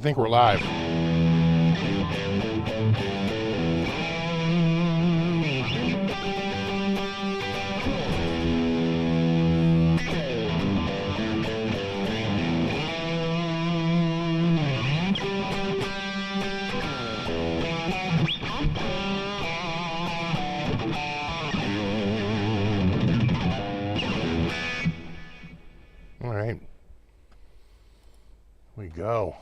think we're live. All right. We go.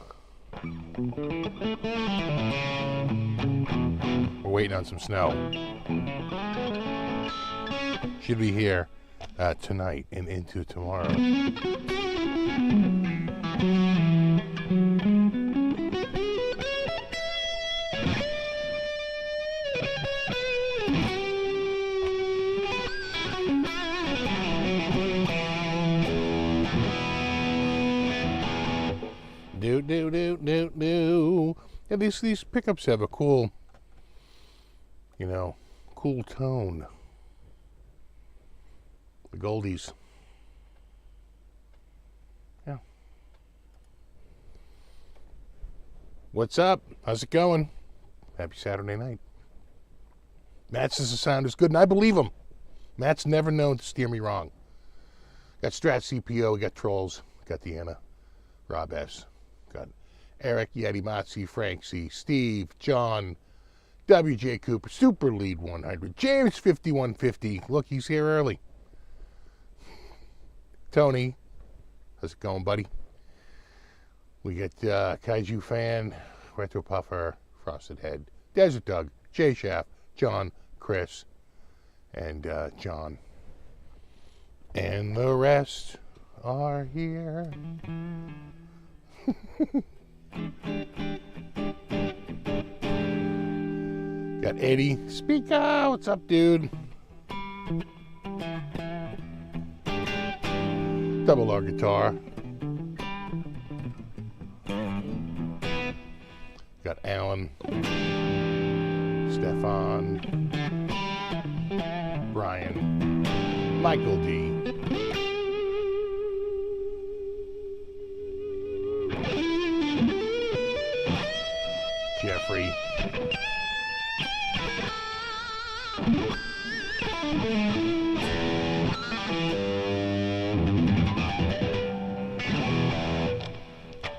We're waiting on some snow. Should be here tonight and into tomorrow. Do. Yeah, these pickups have a cool, cool tone. The Goldies. Yeah. What's up? How's it going? Happy Saturday night. Matt says the sound is good, and I believe him. Matt's never known to steer me wrong. Got Strat CPO, we got Trolls, got Deanna, Rob S. Got Eric, Yeti Matzi, Frank C, Steve, John, WJ Cooper, Super Lead 100, James 5150. Look, he's here early. Tony, how's it going, buddy? We got Kaiju Fan, Retro Puffer, Frosted Head, Desert Doug, Jay Shaft, John, Chris, and John. And the rest are here. Got Eddie. Speak out. What's up, dude? Double R guitar. Got Alan. Stefan. Brian. Michael D. Jeffrey.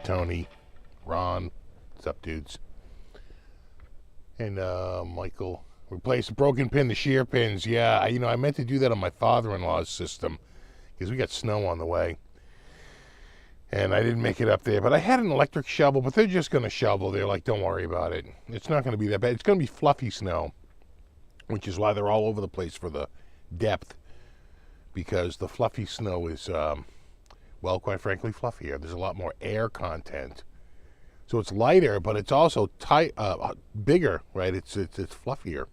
Tony. Ron. What's up, dudes? And Michael. Replace the broken pin, the shear pins. Yeah, I meant to do that on my father-in-law's system because we got snow on the way. And I didn't make it up there. But I had an electric shovel, but they're just going to shovel. They're like, don't worry about it. It's not going to be that bad. It's going to be fluffy snow, which is why they're all over the place for the depth. Because the fluffy snow is, well, quite frankly, fluffier. There's a lot more air content. So it's lighter, but it's also bigger, right? It's fluffier.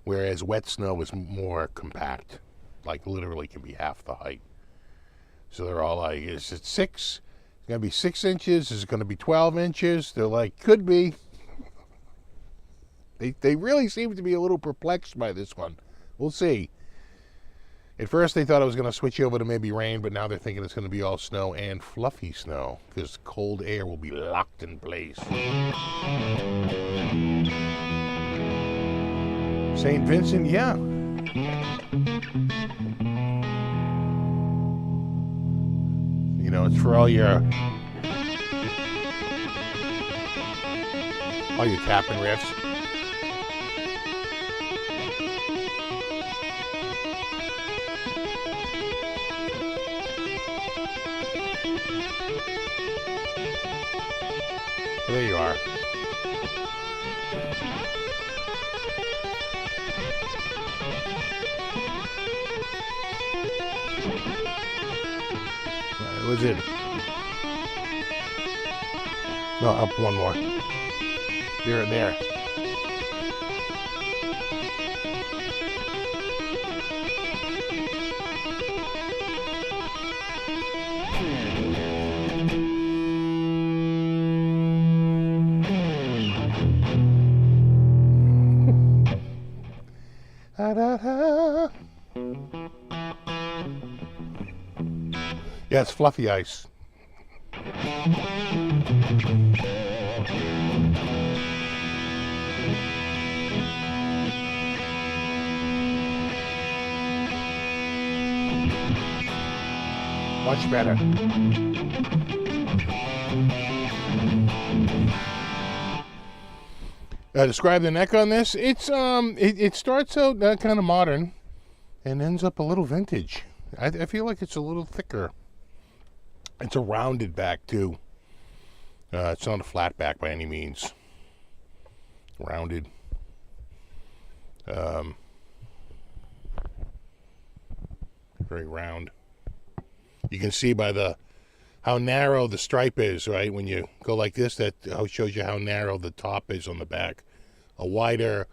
Whereas wet snow is more compact. Like literally can be half the height. So they're all like, is it 6? It's going to be 6 inches? Is it going to be 12 inches? They're like, could be. They really seem to be a little perplexed by this one. We'll see. At first they thought I was going to switch over to maybe rain, but now they're thinking it's going to be all snow and fluffy snow because cold air will be locked in place. St. Vincent, yeah. It's for all your tapping riffs. There you are. Was it? No, up one more. There and there. Yeah, it's fluffy ice. Much better. Describe the neck on this. It's it starts out kind of modern and ends up a little vintage. I feel like it's a little thicker. It's a rounded back too. It's not a flat back by any means. Rounded. Very round. You can see by how narrow the stripe is, right? When you go like this, that shows you how narrow the top is on the back. A wider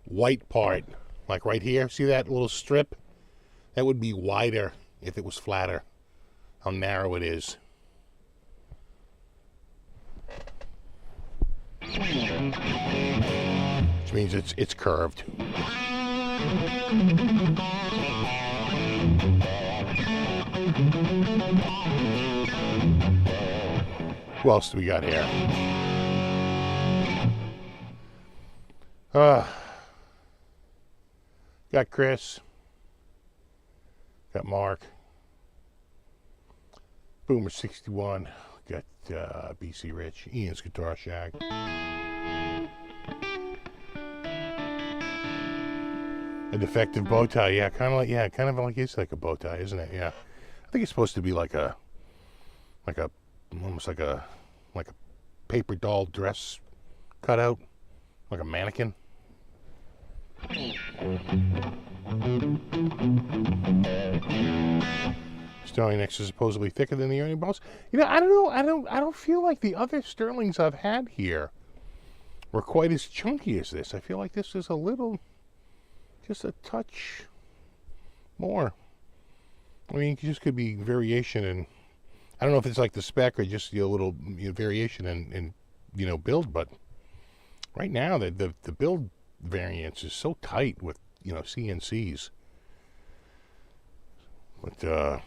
white part, like right here. See that little strip? That would be wider if it was flatter. How narrow it is. Which means it's curved. Who else do we got here? Got Chris. Got Mark. Boomer 61. Got BC Rich. Ian's Guitar Shack. A defective bow tie. Yeah, kind of like it's like a bow tie, isn't it? Yeah. I think it's supposed to be almost like a paper doll dress cutout, like a mannequin. Sterling necks is supposedly thicker than the Ernie balls. You know, I don't know. I don't feel like the other Sterlings I've had here were quite as chunky as this. I feel like this is just a touch more. I mean, it just could be variation, and I don't know if it's like the spec or just a little variation in build. But right now, the build variance is so tight with CNCs. But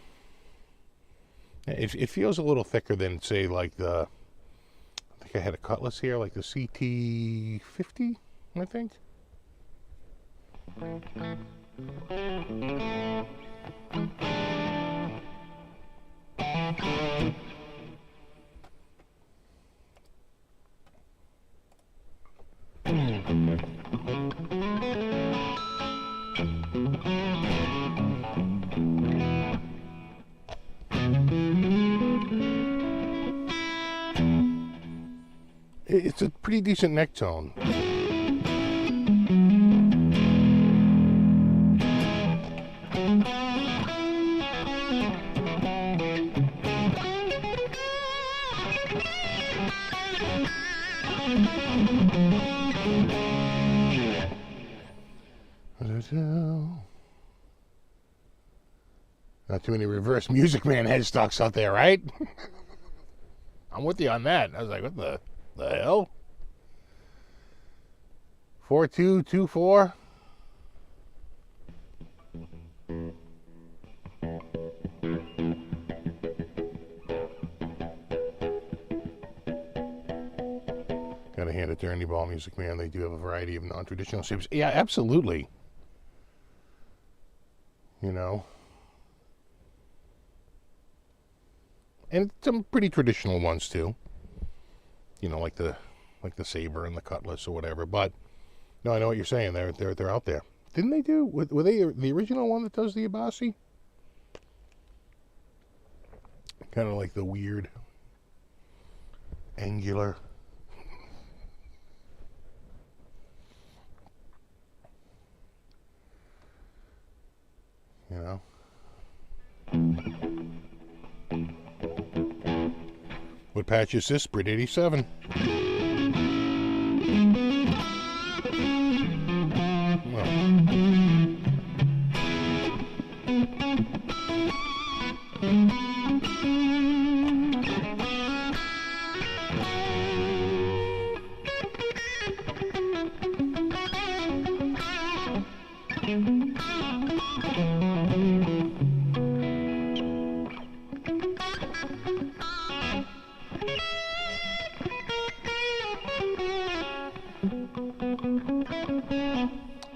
it feels a little thicker than, say, like I think I had a Cutlass here, like the CT50, I think. It's a pretty decent neck tone. Not too many reverse Music Man headstocks out there, right? I'm with you on that. I was like, what the hell? 4224. Gotta hand it to Ernie Ball Music Man. They do have a variety of non-traditional shapes. Yeah, absolutely. And some pretty traditional ones too. Like the Saber and the Cutlass or whatever. But no, I know what you're saying. They're out there. Didn't they do? Were they the original one that does the Abasi? Kind of like the weird angular. What patch is this? Brit 87.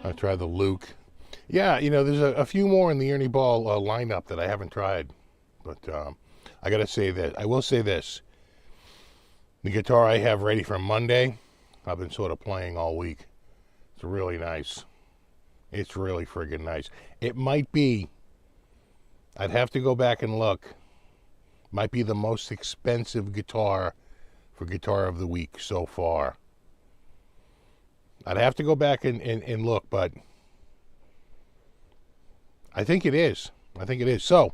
I try the Luke. Yeah, there's a few more in the Ernie Ball lineup that I haven't tried. But I gotta say that I will say this: the guitar I have ready for Monday, I've been sort of playing all week. It's really nice. It's really friggin' nice. It might be. I'd have to go back and look. Might be the most expensive guitar for Guitar of the Week so far. I'd have to go back and look, but I think it is. I think it is. So,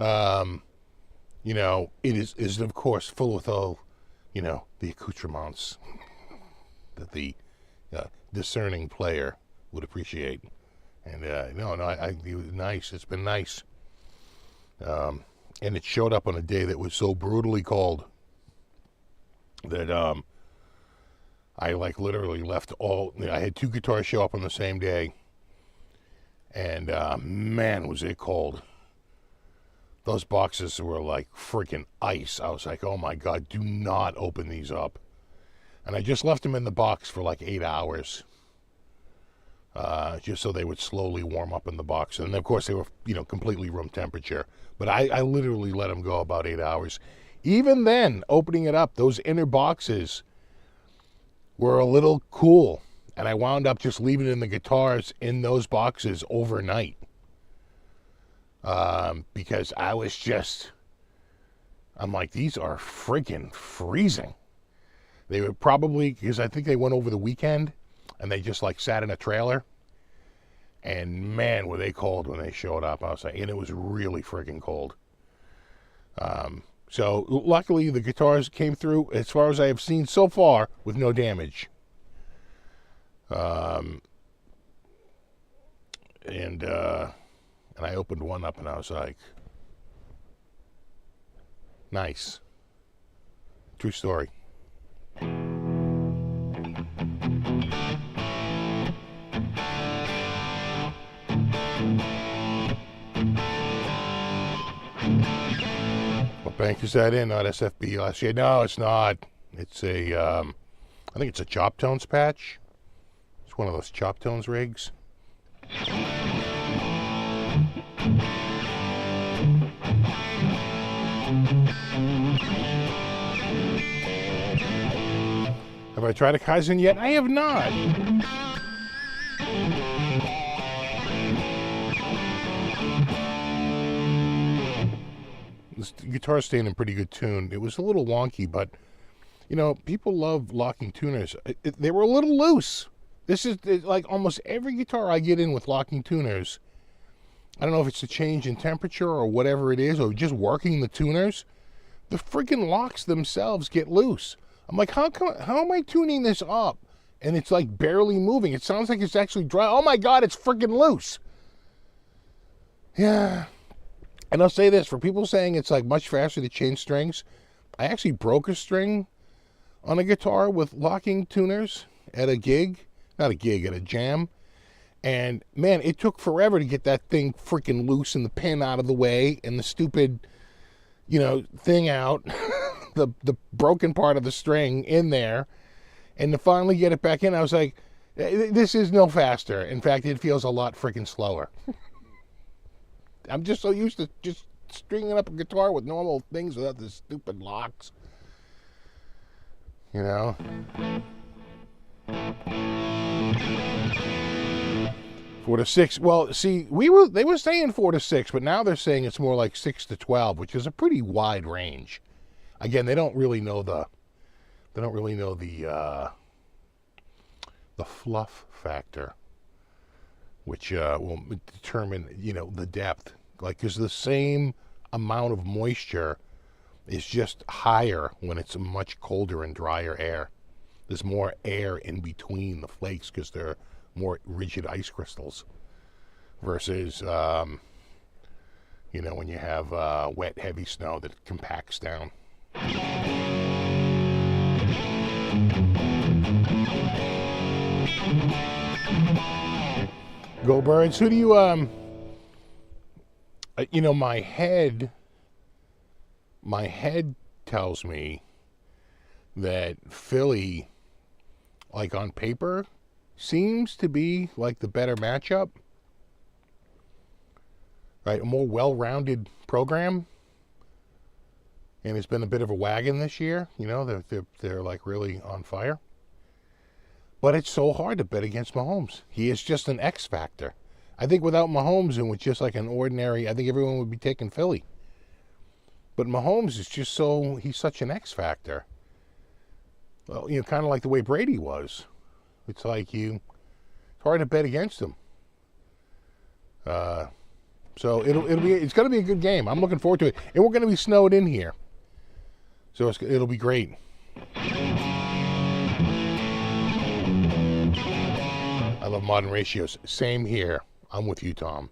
you know, it is of course full with all, you know, the accoutrements that the discerning player would appreciate. And it was nice. It's been nice. And it showed up on a day that was so brutally cold that I like literally left all. I had 2 guitars show up on the same day, and man, was it cold. Those boxes were like freaking ice. I was like, oh my God, do not open these up. And I just left them in the box for like 8 hours. Just so they would slowly warm up in the box. And of course they were, you know, completely room temperature. But I literally let them go about 8 hours. Even then, opening it up, those inner boxes were a little cool. And I wound up just leaving in the guitars in those boxes overnight. Because I was just, I'm like, these are freaking freezing. They were probably, because I think they went over the weekend and they just like sat in a trailer. And man, were they cold when they showed up. I was like, and it was really freaking cold. So luckily the guitars came through, as far as I have seen so far, with no damage. And I opened one up and I was like, nice. True story. What bank is that in? Not SFB last year. No, it's not. It's a, I think it's a Chop Tones patch. It's one of those Chop Tones rigs. Have I tried a Kaizen yet? I have not. This guitar staying in pretty good tune. It was a little wonky, but, you know, people love locking tuners. They were a little loose. This is like almost every guitar I get in with locking tuners. I don't know if it's a change in temperature or whatever it is, or just working the tuners. The freaking locks themselves get loose. I'm like, how am I tuning this up? And it's like barely moving. It sounds like it's actually dry. Oh my God, it's freaking loose. Yeah. And I'll say this, for people saying it's like much faster to change strings, I actually broke a string on a guitar with locking tuners at a gig. Not a gig, at a jam. And man, it took forever to get that thing freaking loose and the pin out of the way and the stupid, you know, thing out, the broken part of the string in there. And to finally get it back in, I was like, this is no faster. In fact, it feels a lot freaking slower. I'm just so used to just stringing up a guitar with normal things without the stupid locks. You know? 4 to 6. Well, see, they were saying 4 to 6, but now they're saying it's more like 6 to 12, which is a pretty wide range. Again, they don't really know the fluff factor, which will determine, you know, the depth. Like, because the same amount of moisture is just higher when it's a much colder and drier air. There's more air in between the flakes because they're more rigid ice crystals versus, you know, when you have wet, heavy snow that compacts down. Go Birds. Who do you, you know, my head tells me that Philly, like on paper, seems to be like the better matchup. Right? A more well-rounded program. and it's been a bit of a wagon this year. You know, they're like really on fire. But it's so hard to bet against Mahomes. He is just an X factor. I think without Mahomes and with just like an ordinary, I think everyone would be taking Philly. But Mahomes is just he's such an X factor. Well, you know, kind of like the way Brady was. It's like it's hard to bet against him. So it's going to be a good game. I'm looking forward to it. And we're going to be snowed in here. So it'll be great. I love modern ratios. Same here. I'm with you, Tom.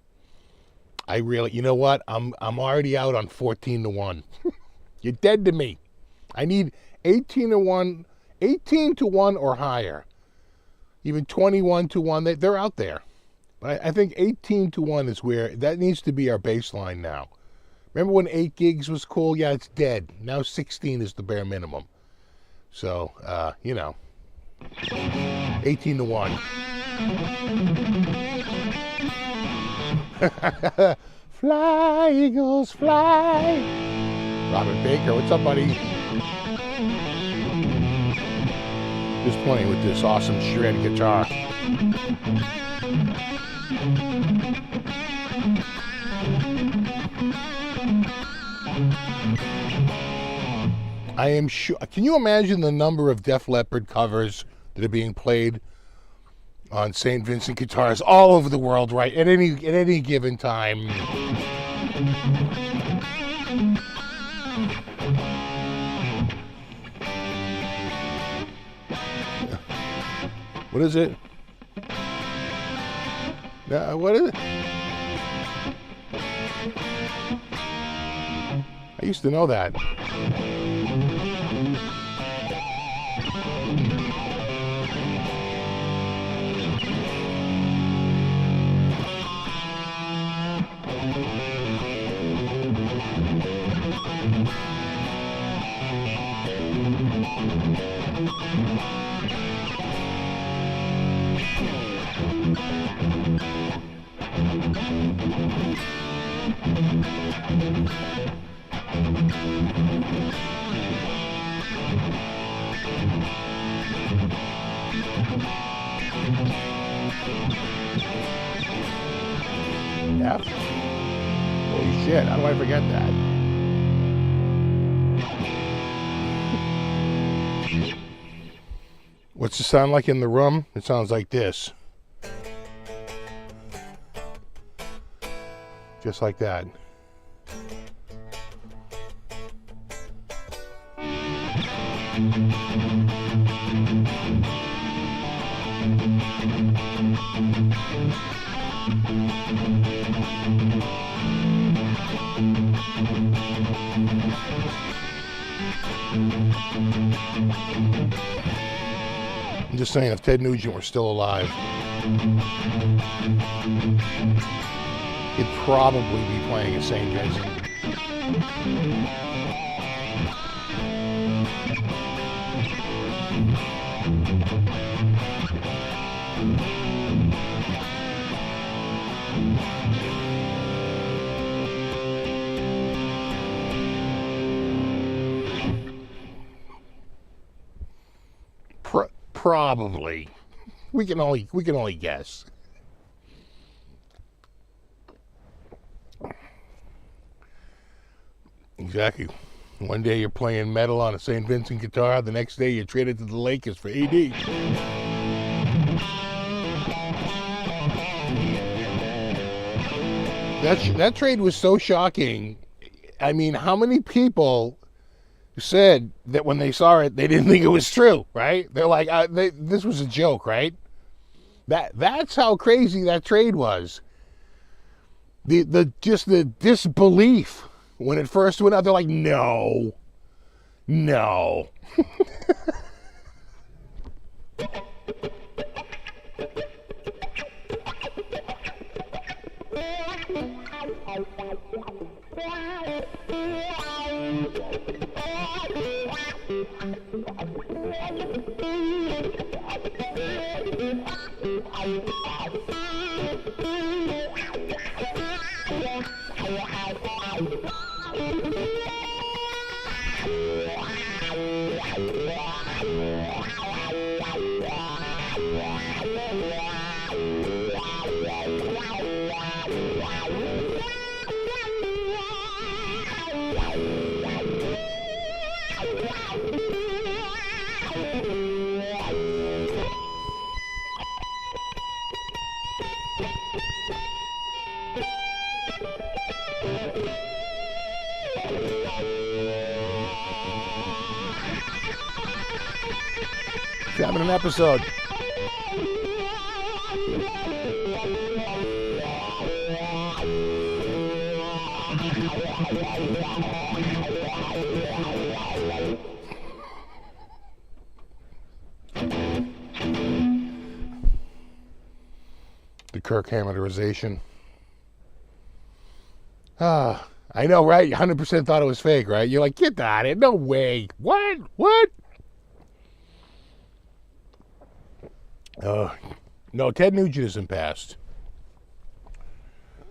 I really, you know what? I'm already out on 14-1. You're dead to me. I need 18 to 1 or higher. Even 21-1. They're out there. But I think 18-1 is where that needs to be our baseline now. Remember when 8 gigs was cool? Yeah, it's dead. Now 16 is the bare minimum. So, you know, 18-1. Fly, Eagles, fly. Robert Baker, what's up, buddy? Just playing with this awesome shred guitar. I am sure. Can you imagine the number of Def Leppard covers that are being played on St. Vincent guitars all over the world, right? At any given time. What is it? What is it? I used to know that. F? Holy shit, how do I forget that? What's it sound like in the room? It sounds like this. Just like that. I'm just saying, if Ted Nugent were still alive, he'd probably be playing at St. Vincent. Probably. We can only guess. Exactly. One day you're playing metal on a St. Vincent guitar, the next day you're traded to the Lakers for AD. That trade was so shocking. I mean, how many people said that when they saw it, they didn't think it was true, right? They're like, this was a joke, right? That's how crazy that trade was. The disbelief when it first went out. They're like, no. Having an episode. The Kirk Hammerization. Ah, I know, right? You 100% thought it was fake, right? You're like, get out of it. No way. What? What? No, Ted Nugent isn't passed.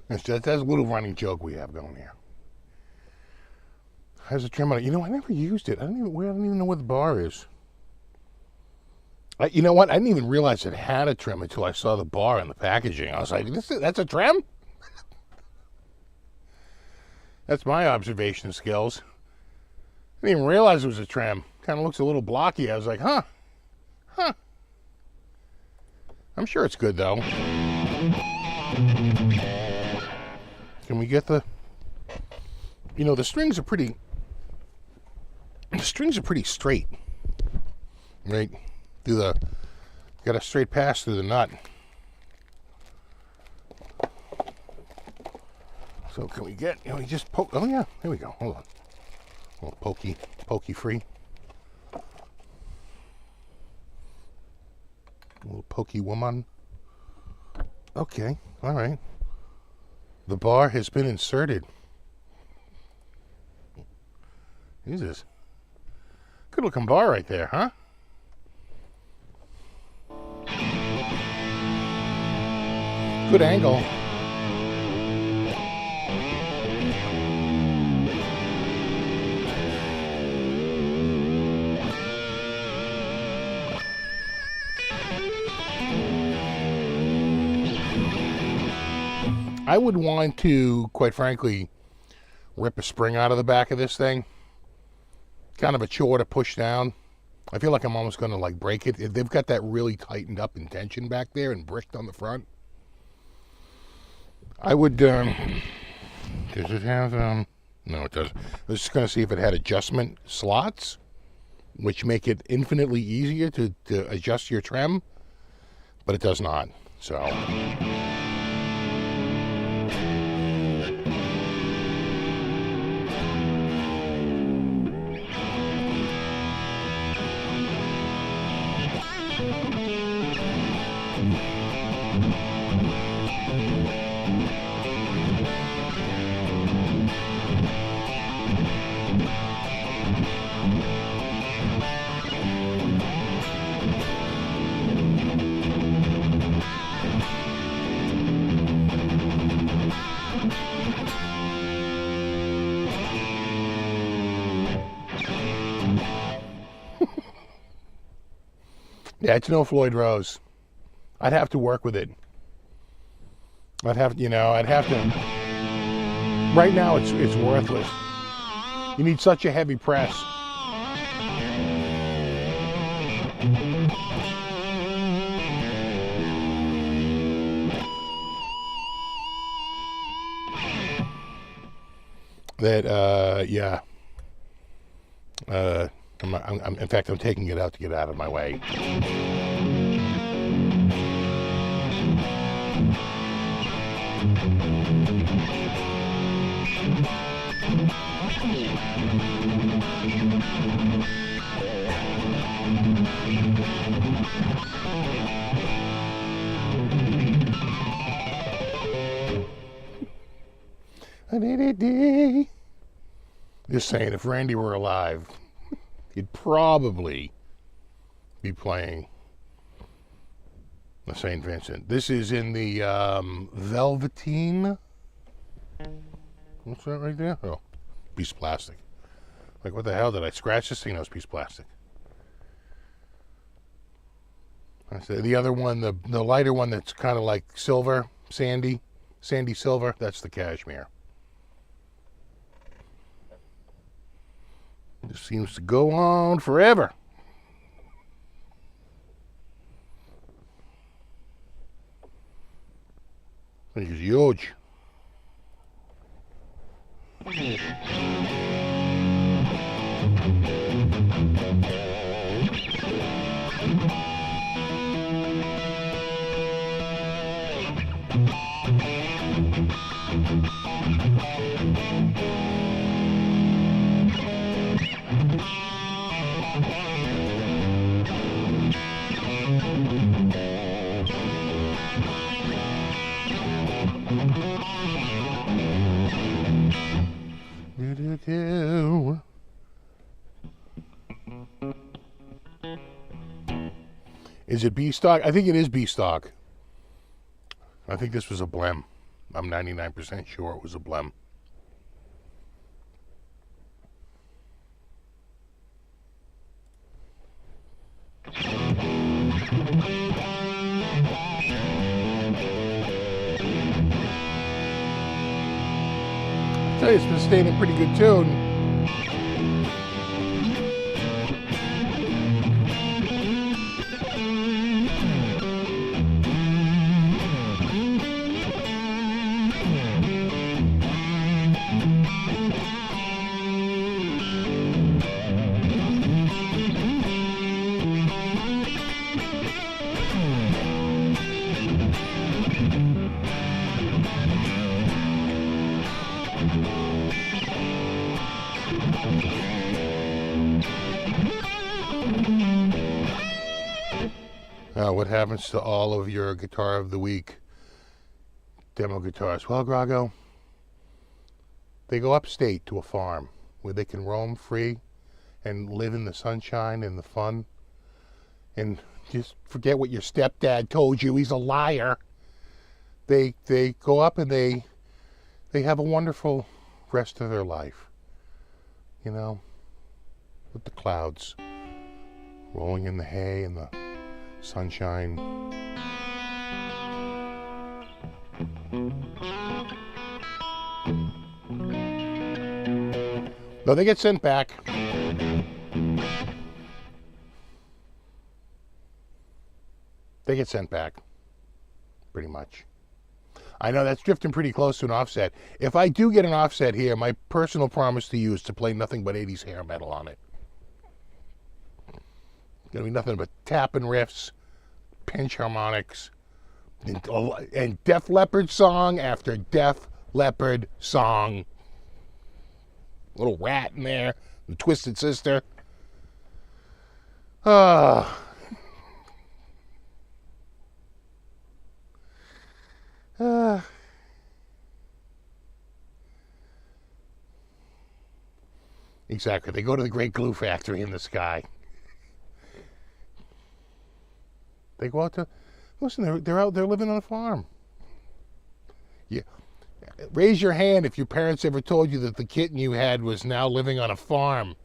That's a little running joke we have going here. How's the trim on it? You know, I never used it. I don't even know where the bar is. You know what? I didn't even realize it had a trim until I saw the bar in the packaging. I was like, that's a trim? That's my observation skills. I didn't even realize it was a trim. Kind of looks a little blocky. I was like, huh. I'm sure it's good, though. Can we get the... You know, the strings are pretty straight. Right? Got a straight pass through the nut. So can we get, we just poke, oh yeah, here we go, hold on. A little pokey free. A little pokey woman. Okay, all right. The bar has been inserted. Jesus. Good looking bar right there, huh? Good angle. I would want to, quite frankly, rip a spring out of the back of this thing. Kind of a chore to push down. I feel like I'm almost going to like break it. They've got that really tightened up in tension back there and bricked on the front. I would, does it have, no it doesn't. I was just going to see if it had adjustment slots, which make it infinitely easier to adjust your trem, but it does not, so. Yeah, it's no Floyd Rose. I'd have to work with it. I'd have to. Right now, it's worthless. You need such a heavy press. That, yeah. In fact, I'm taking it out to get out of my way. Just saying, if Randy were alive, he'd probably be playing the St. Vincent. This is in the Velveteen. What's that right there? Oh, piece of plastic. Like, what the hell? Did I scratch this thing? No, it's a piece of plastic. I said the other one, the lighter one that's kind of like silver, sandy silver, that's the cashmere. This seems to go on forever. This is huge. Is it B stock? I think it is B stock. I think this was a blem. I'm 99% sure it was a blem. I tell you, it's been staying in pretty good tune. What happens to all of your Guitar of the Week demo guitars? Well, Grago, they go upstate to a farm where they can roam free and live in the sunshine and the fun and just forget what your stepdad told you. He's a liar. They go up and they have a wonderful rest of their life, you know, with the clouds rolling in the hay and the sunshine. No, they get sent back. They get sent back, pretty much. I know that's drifting pretty close to an offset. If I do get an offset here, my personal promise to you is to play nothing but 80s hair metal on it. Gonna be nothing but tapping riffs, pinch harmonics, and Def Leppard song after Def Leppard song. Little rat in there, the Twisted Sister. Exactly. They go to the Great Glue Factory in the sky. They go out to, listen, they're out there living on a farm. Yeah. Raise your hand if your parents ever told you that the kitten you had was now living on a farm.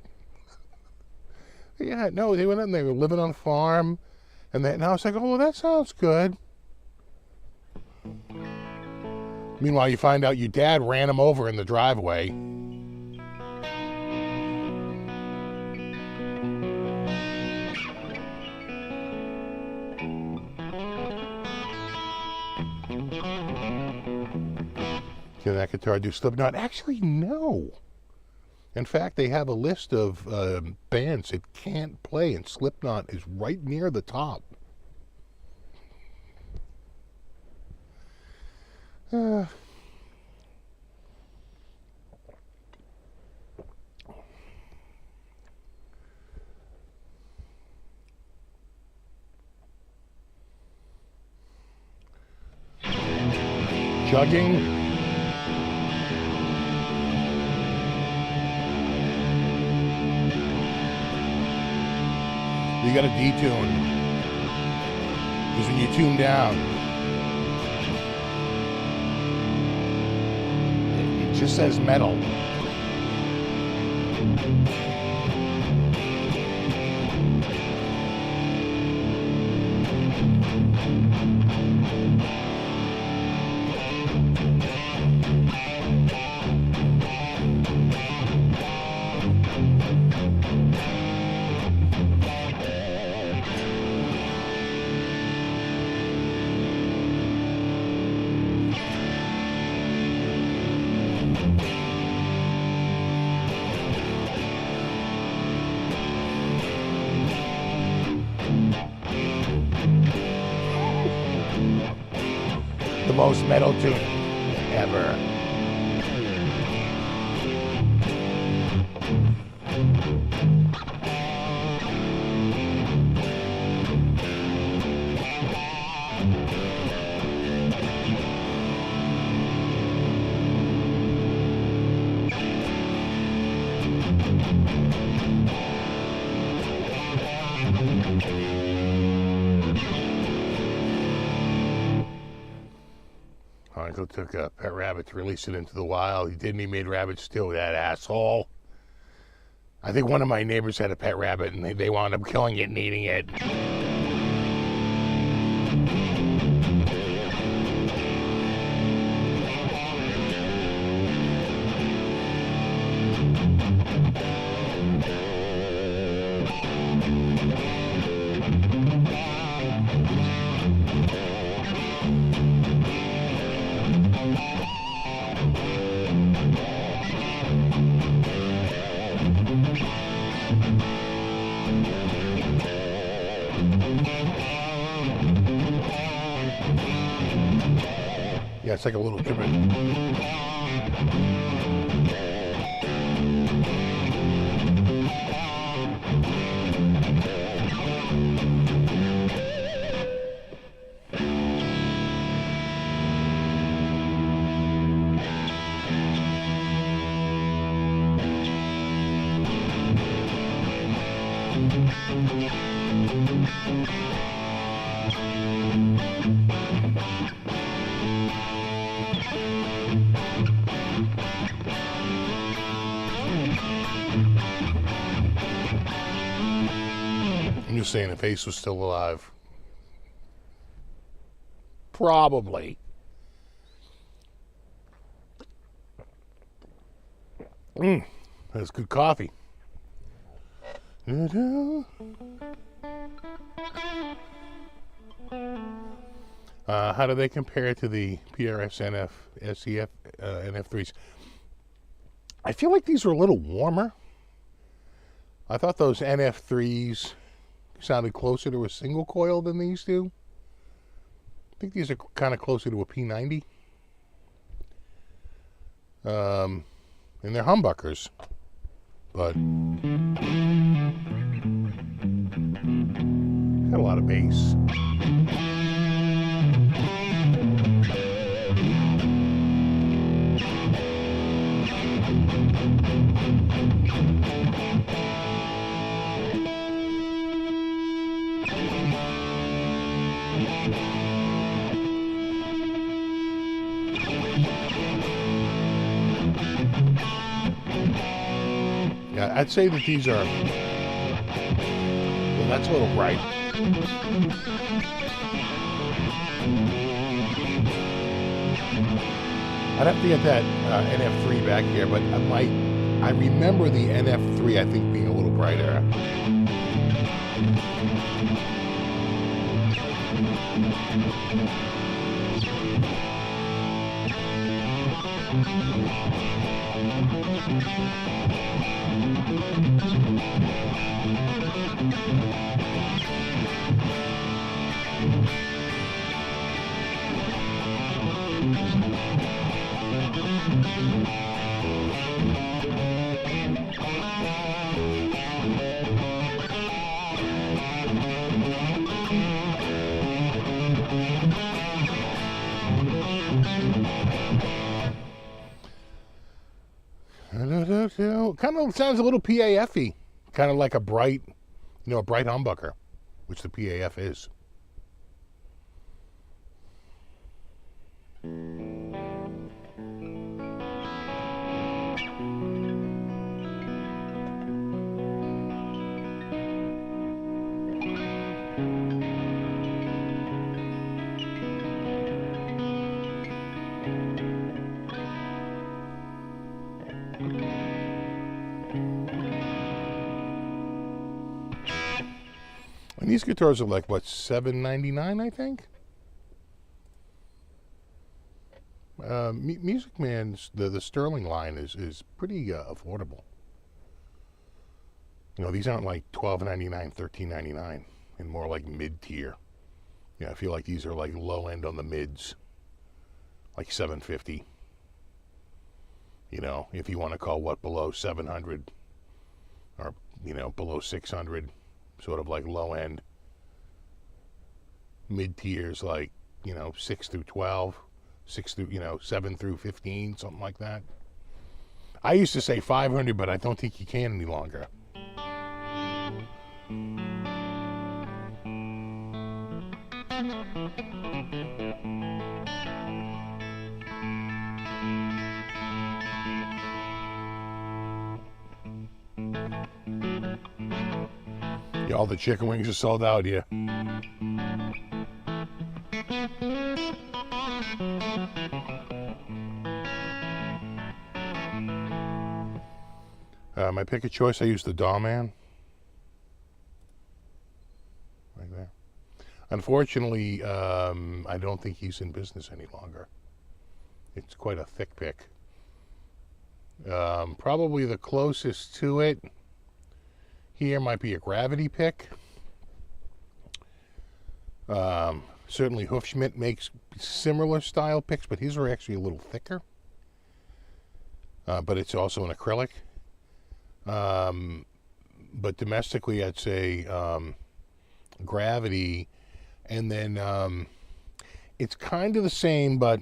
Yeah, no, they went out and they were living on a farm. And I was like, oh, well, that sounds good. Meanwhile, you find out your dad ran him over in the driveway. Can that guitar do Slipknot? Actually, no. In fact, they have a list of bands it can't play, and Slipknot is right near the top. Chugging. You got to detune, because when you tune down, it just says metal. The most metal tune ever. Michael took a pet rabbit to release it into the wild. He didn't. He made rabbit stew, that asshole. I think one of my neighbors had a pet rabbit, and they wound up killing it and eating it. Yeah, it's like a little different. I'm just saying, if Ace was still alive. Probably. That's good coffee. How do they compare to the PRS NF, SEF, NF3s? I feel like these are a little warmer. I thought those NF3s sounded closer to a single coil than these do. I think these are kind of closer to a P90. And they're humbuckers. But got a lot of bass. Yeah, I'd say that these are, well, that's a little bright. I'd have to get that NF3 back here, but I remember the NF3, I think, being a little brighter. Kind of sounds a little PAF-y. Kind of like a bright, a bright humbucker, which the PAF is. And these guitars are like, what, $7.99, I think? Music Man's, the Sterling line is pretty affordable. These aren't like $12.99, $13.99, and more like mid-tier. Yeah, I feel like these are like low end on the mids, like $750. If you want to call what below 700 or below 600, sort of like low end. Mid tiers like 6 through 12, 7 through 15, something like that. I used to say 500, but I don't think you can any longer. All the chicken wings are sold out here. My pick of choice, I use the Doorman. Like that. Unfortunately, I don't think he's in business any longer. It's quite a thick pick. Probably the closest to it here might be a Gravity pick. Certainly Hoofschmidt makes similar style picks, but his are actually a little thicker. But it's also an acrylic. But domestically, I'd say Gravity, and then it's kind of the same, but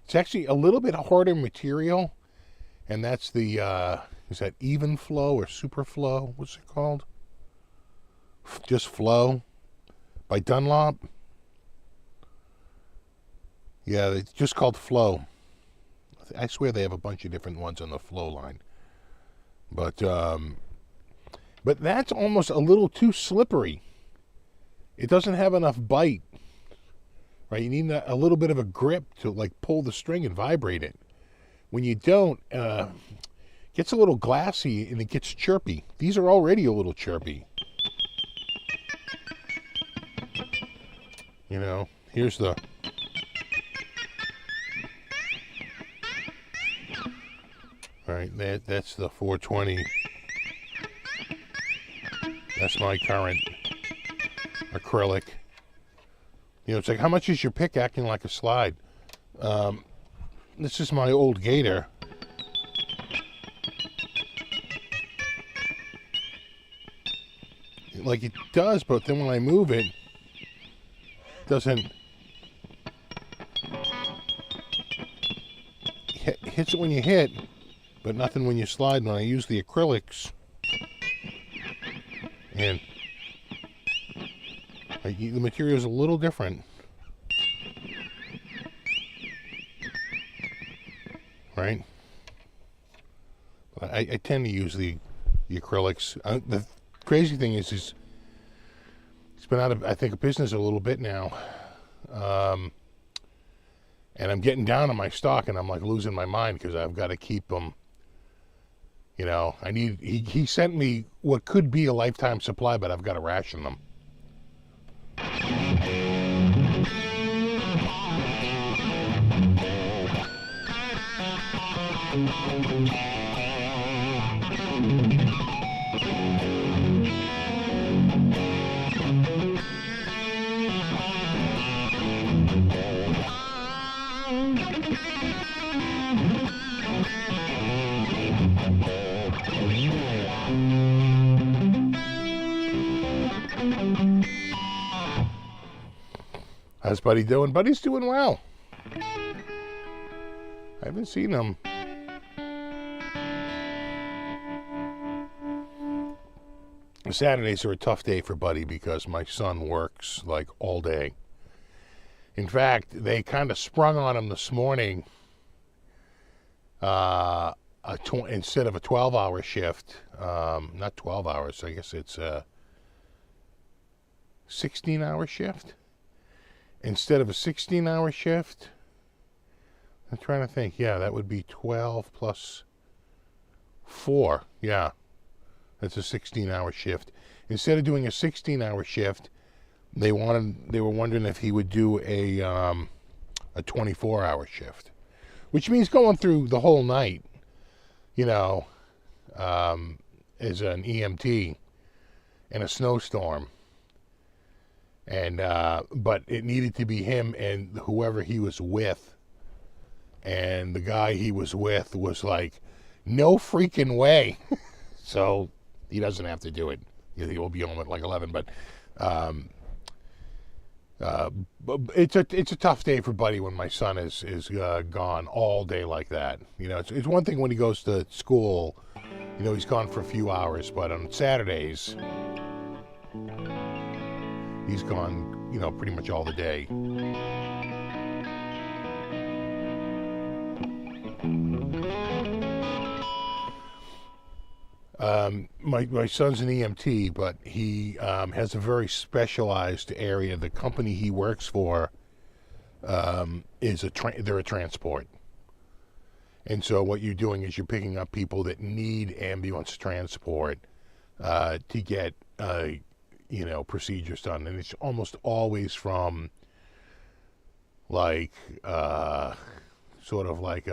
it's actually a little bit harder material, and that's the is that Even Flow or Super Flow? What's it called? Just Flow by Dunlop. Yeah, it's just called Flow. I swear they have a bunch of different ones on the Flow line. But that's almost a little too slippery. It doesn't have enough bite, right? You need a little bit of a grip to like pull the string and vibrate it. When you don't, it gets a little glassy and it gets chirpy. These are already a little chirpy. You know, here's the... Right, that's the 420. That's my current acrylic. You know, it's like, how much is your pick acting like a slide? This is my old Gator. Like it does, but then when I move it, it doesn't... Hits it when you hit, but nothing when you slide. When I use the acrylics, and the material is a little different, right? But I tend to use the acrylics. The crazy thing is it's been out of, I think, business a little bit now, and I'm getting down on my stock, and I'm like losing my mind because I've got to keep them. You know, I need. He sent me what could be a lifetime supply, but I've got to ration them. How's Buddy doing? Buddy's doing well. I haven't seen him. Saturdays are a tough day for Buddy because my son works like all day. In fact, they kind of sprung on him this morning. Instead of a 12-hour shift, not 12 hours, I guess it's a 16-hour shift. Instead of a 16-hour shift, I'm trying to think. Yeah, that would be 12 plus 4. Yeah, that's a 16-hour shift. Instead of doing a 16-hour shift, they were wondering if he would do a 24-hour shift, which means going through the whole night, you know, as an EMT in a snowstorm. And but it needed to be him and whoever he was with, and the guy he was with was like, no freaking way. So he doesn't have to do it. He will be home at like 11. But it's a tough day for Buddy when my son is gone all day like that. You know, it's one thing when he goes to school, you know, he's gone for a few hours, but on Saturdays he's gone, you know, pretty much all the day. My son's an EMT, but he has a very specialized area. The company he works for they're a transport. And so what you're doing is you're picking up people that need ambulance transport to get, procedures done. And it's almost always from, like, sort of like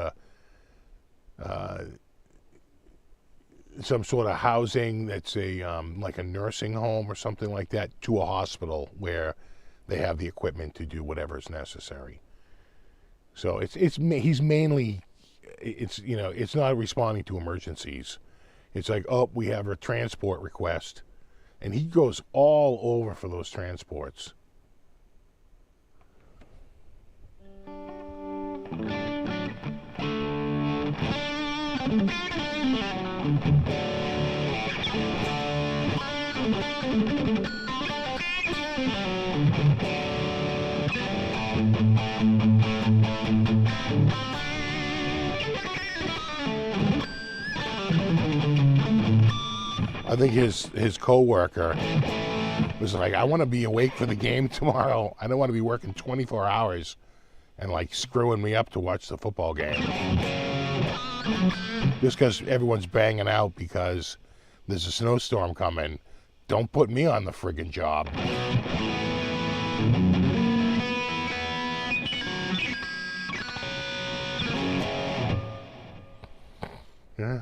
some sort of housing that's like a nursing home or something like that, to a hospital where they have the equipment to do whatever is necessary. So he's mainly, it's not responding to emergencies. It's like, oh, we have a transport request, and he goes all over for those transports. I think his co-worker was like, I want to be awake for the game tomorrow. I don't want to be working 24 hours and like screwing me up to watch the football game. Just because everyone's banging out because there's a snowstorm coming. Don't put me on the friggin' job. Yeah.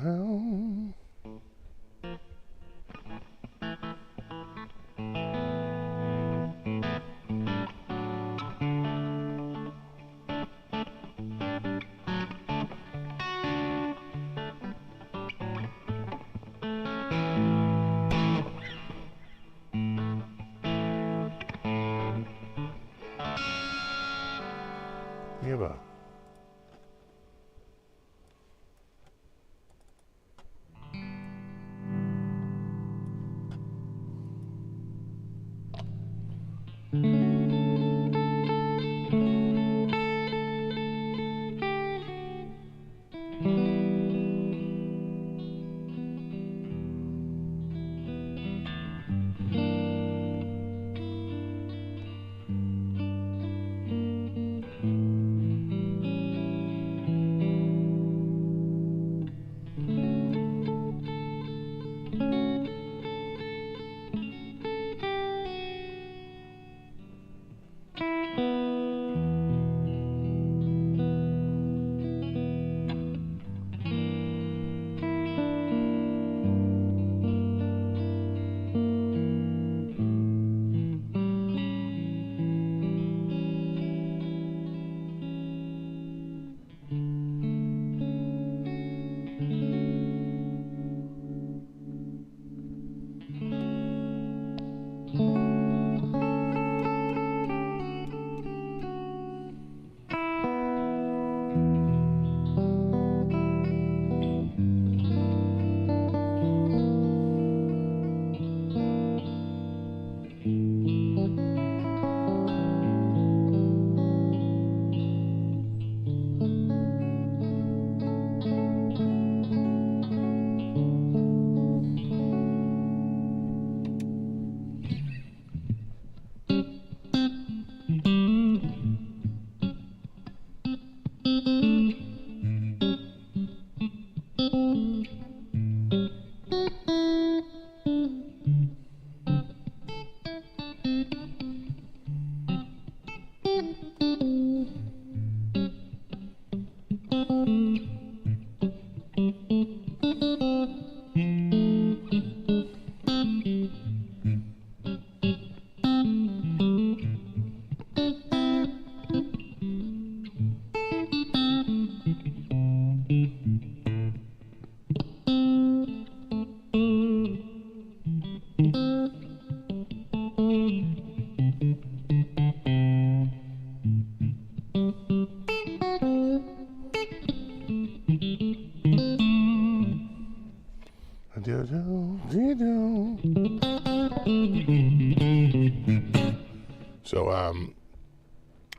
So,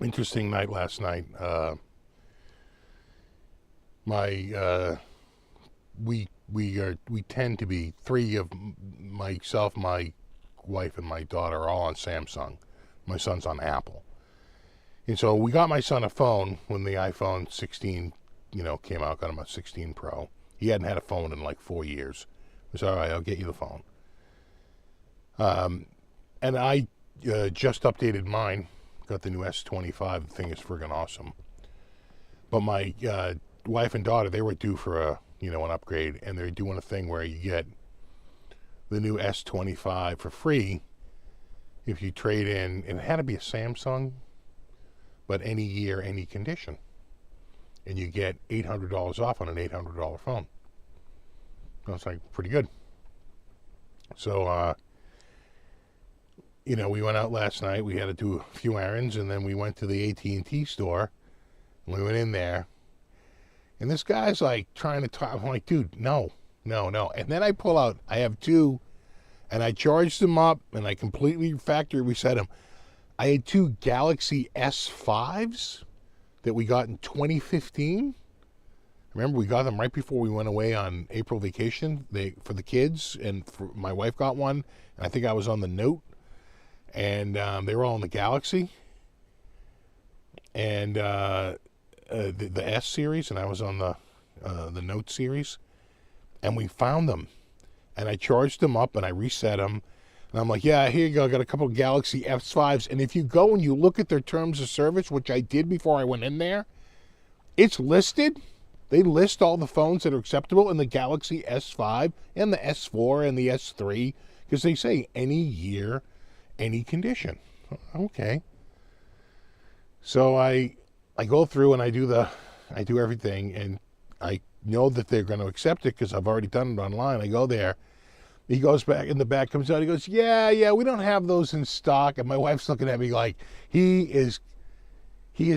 interesting night last night. My we tend to be three of myself, my wife, and my daughter are all on Samsung. My son's on Apple. And so we got my son a phone when the iPhone 16, came out. Got him a 16 Pro. He hadn't had a phone in like 4 years. I said, all right, I'll get you the phone. And I just updated mine. Got the new S25. The thing is friggin' awesome. But my wife and daughter, they were due for an upgrade, and they're doing a thing where you get the new S25 for free if you trade in. And it had to be a Samsung, but any year, any condition. And you get $800 off on an $800 phone. That's like pretty good. So, we went out last night. We had to do a few errands, and then we went to the AT&T store. And we went in there, and this guy's like trying to talk. I'm like, dude, no. And then I pull out, I have two, and I charged them up, and I completely factory reset them. I had two Galaxy S5s that we got in 2015. Remember, we got them right before we went away on April vacation for the kids, and my wife got one, and I think I was on the Note, and they were all in the Galaxy, and the S series, and I was on the Note series, and we found them, and I charged them up, and I reset them, and I'm like, yeah, here you go, I got a couple of Galaxy S5s, and if you go and you look at their terms of service, which I did before I went in there, it's listed. They list all the phones that are acceptable in the Galaxy S5 and the S4 and the S3 because they say any year, any condition. Okay. So I go through and I do everything, and I know that they're going to accept it because I've already done it online. I go there. He goes back in the back, comes out. He goes, yeah, we don't have those in stock. And my wife's looking at me like he is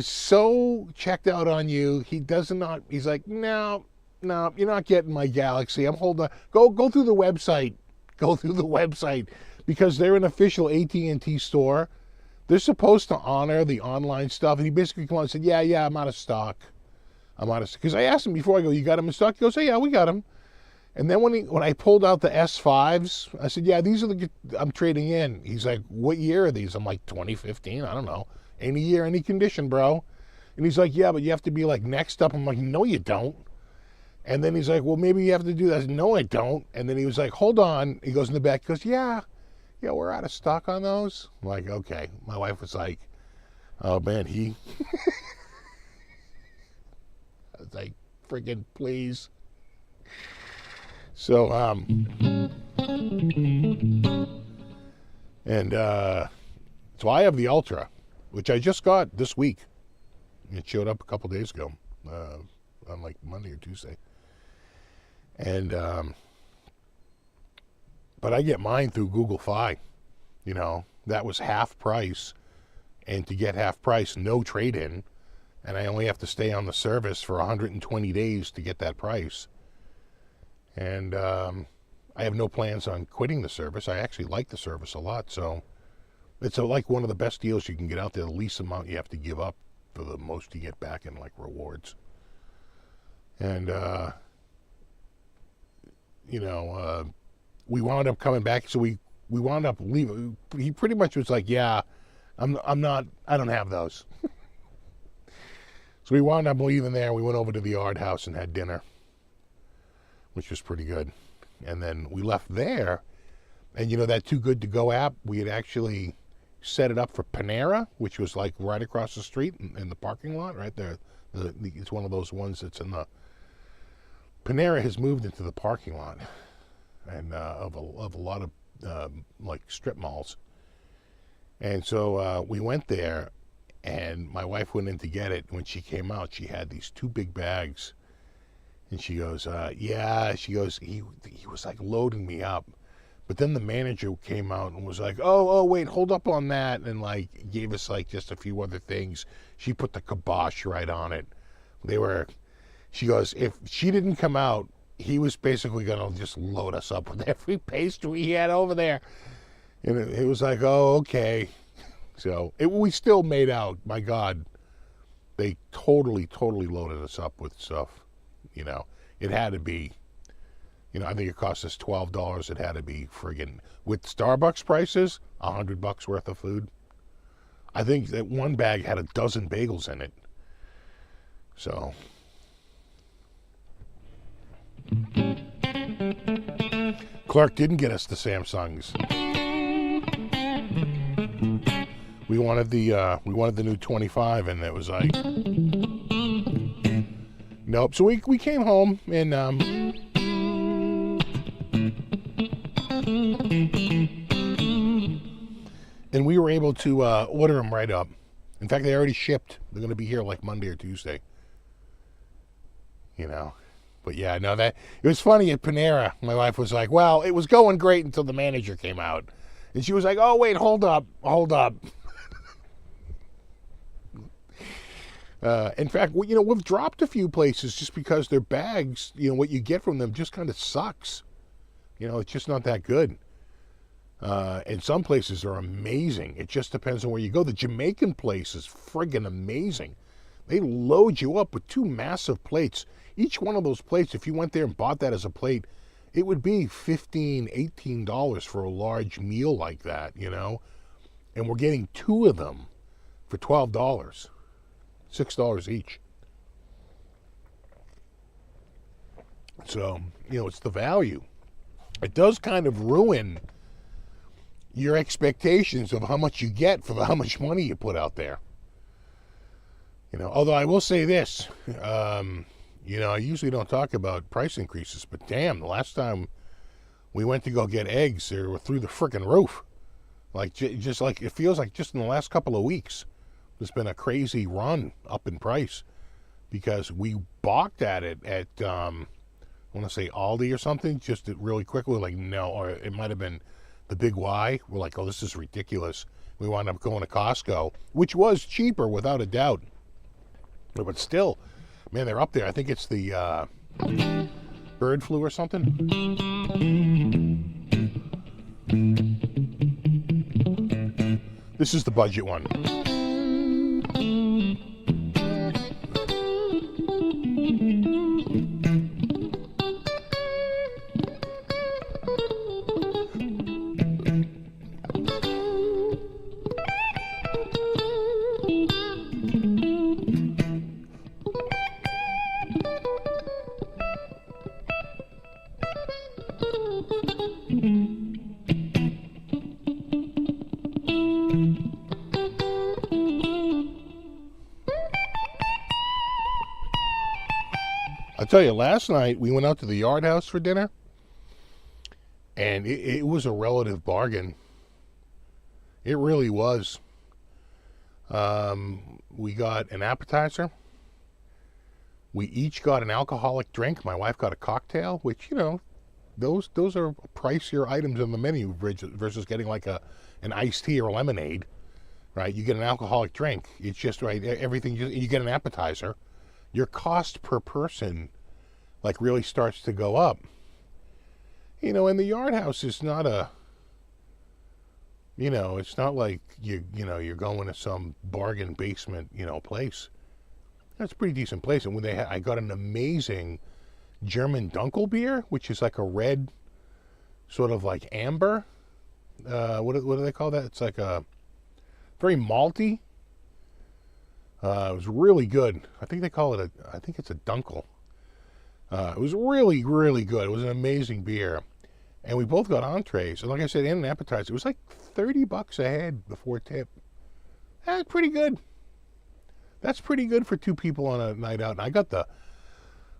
so checked out on you. He's like, no, you're not getting my Galaxy. I'm holding on. Go through the website. Go through the website because they're an official AT&T store. They're supposed to honor the online stuff. And he basically came on and said, yeah, I'm out of stock. Because I asked him before, I go, you got them in stock? He goes, hey, yeah, we got them. And then when I pulled out the S5s, I said, yeah, these are I'm trading in. He's like, what year are these? I'm like, 2015, I don't know. Any year, any condition, bro. And he's like, yeah, but you have to be like next up. I'm like, no, you don't. And then he's like, well, maybe you have to do that. I said, no, I don't. And then he was like, hold on. He goes in the back, he goes, yeah, we're out of stock on those. I'm like, okay. My wife was like, oh, man, I was like, friggin' please. So, so I have the Ultra, which I just got this week. It showed up a couple days ago, on like Monday or Tuesday. And, but I get mine through Google Fi. That was half price. And to get half price, no trade-in. And I only have to stay on the service for 120 days to get that price. And I have no plans on quitting the service. I actually like the service a lot. So it's like one of the best deals you can get out there. The least amount you have to give up for the most you get back in like rewards. And, we wound up coming back. So we wound up leaving. He pretty much was like, yeah, I don't have those. So we wound up leaving there. We went over to the Yard House and had dinner, which was pretty good. And then we left there, and that Too Good To Go app, we had actually set it up for Panera, which was like right across the street in the parking lot right there. It's one of those ones that's in the... Panera has moved into the parking lot and of a lot of like strip malls. And so we went there, and my wife went in to get it. When she came out, she had these two big bags. And she goes, he was like loading me up. But then the manager came out and was like, oh, wait, hold up on that. And like gave us like just a few other things. She put the kibosh right on it. She goes, if she didn't come out, he was basically going to just load us up with every pastry he had over there. And it was like, oh, okay. So we still made out. My God, they totally loaded us up with stuff. It had to be I think it cost us $12. It had to be friggin' with Starbucks prices, $100 worth of food. I think that one bag had a dozen bagels in it. So, Clark didn't get us the Samsungs. We wanted the new 25, and it was like, nope. So we came home and we were able to order them right up. In fact, they already shipped. They're going to be here like Monday or Tuesday. But yeah, no, that it was funny at Panera. My wife was like, "Well, it was going great until the manager came out," and she was like, "Oh, wait, hold up." In fact, we've dropped a few places just because their bags, what you get from them just kind of sucks. It's just not that good. And some places are amazing. It just depends on where you go. The Jamaican place is friggin' amazing. They load you up with 2 massive plates. Each one of those plates, if you went there and bought that as a plate, it would be $15, $18 for a large meal like that, And we're getting 2 of them for $12. $6 each. So, it's the value. It does kind of ruin your expectations of how much you get for how much money you put out there. Although I will say this, I usually don't talk about price increases, but damn, the last time we went to go get eggs, they were through the frickin' roof. Like, just like, it feels like just in the last couple of weeks, there's been a crazy run up in price because we balked at it at, I want to say Aldi or something, just really quickly, like, no, or it might have been the Big Y. We're like, oh, this is ridiculous. We wound up going to Costco, which was cheaper without a doubt. But still, man, they're up there. I think it's the bird flu or something. This is the budget one. I'll tell you, last night we went out to the Yard House for dinner, and it was a relative bargain. It really was. We got an appetizer. We each got an alcoholic drink. My wife got a cocktail, which, those are pricier items on the menu versus getting like an iced tea or lemonade, right? You get an alcoholic drink. It's just right. Everything, you get an appetizer. Your cost per person like really starts to go up. And the Yard House is not it's not like you're going to some bargain basement, place. That's a pretty decent place. And when I got an amazing German Dunkel beer, which is like a red, sort of like amber. What do they call that? It's like a very malty. It was really good. I think they call it I think it's a Dunkel. It was really, really good. It was an amazing beer. And we both got entrees. And like I said, and an appetizer. It was like $30 a head before tip. That's pretty good. That's pretty good for 2 people on a night out. And I got the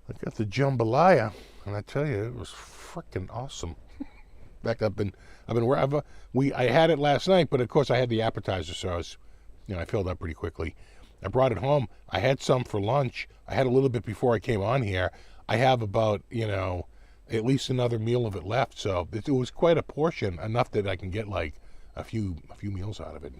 jambalaya, and I tell you, it was freaking awesome. In fact, I had it last night, but of course I had the appetizer, so I filled up pretty quickly. I brought it home. I had some for lunch. I had a little bit before I came on here. I have about, at least another meal of it left. So it was quite a portion, enough that I can get like a few meals out of it.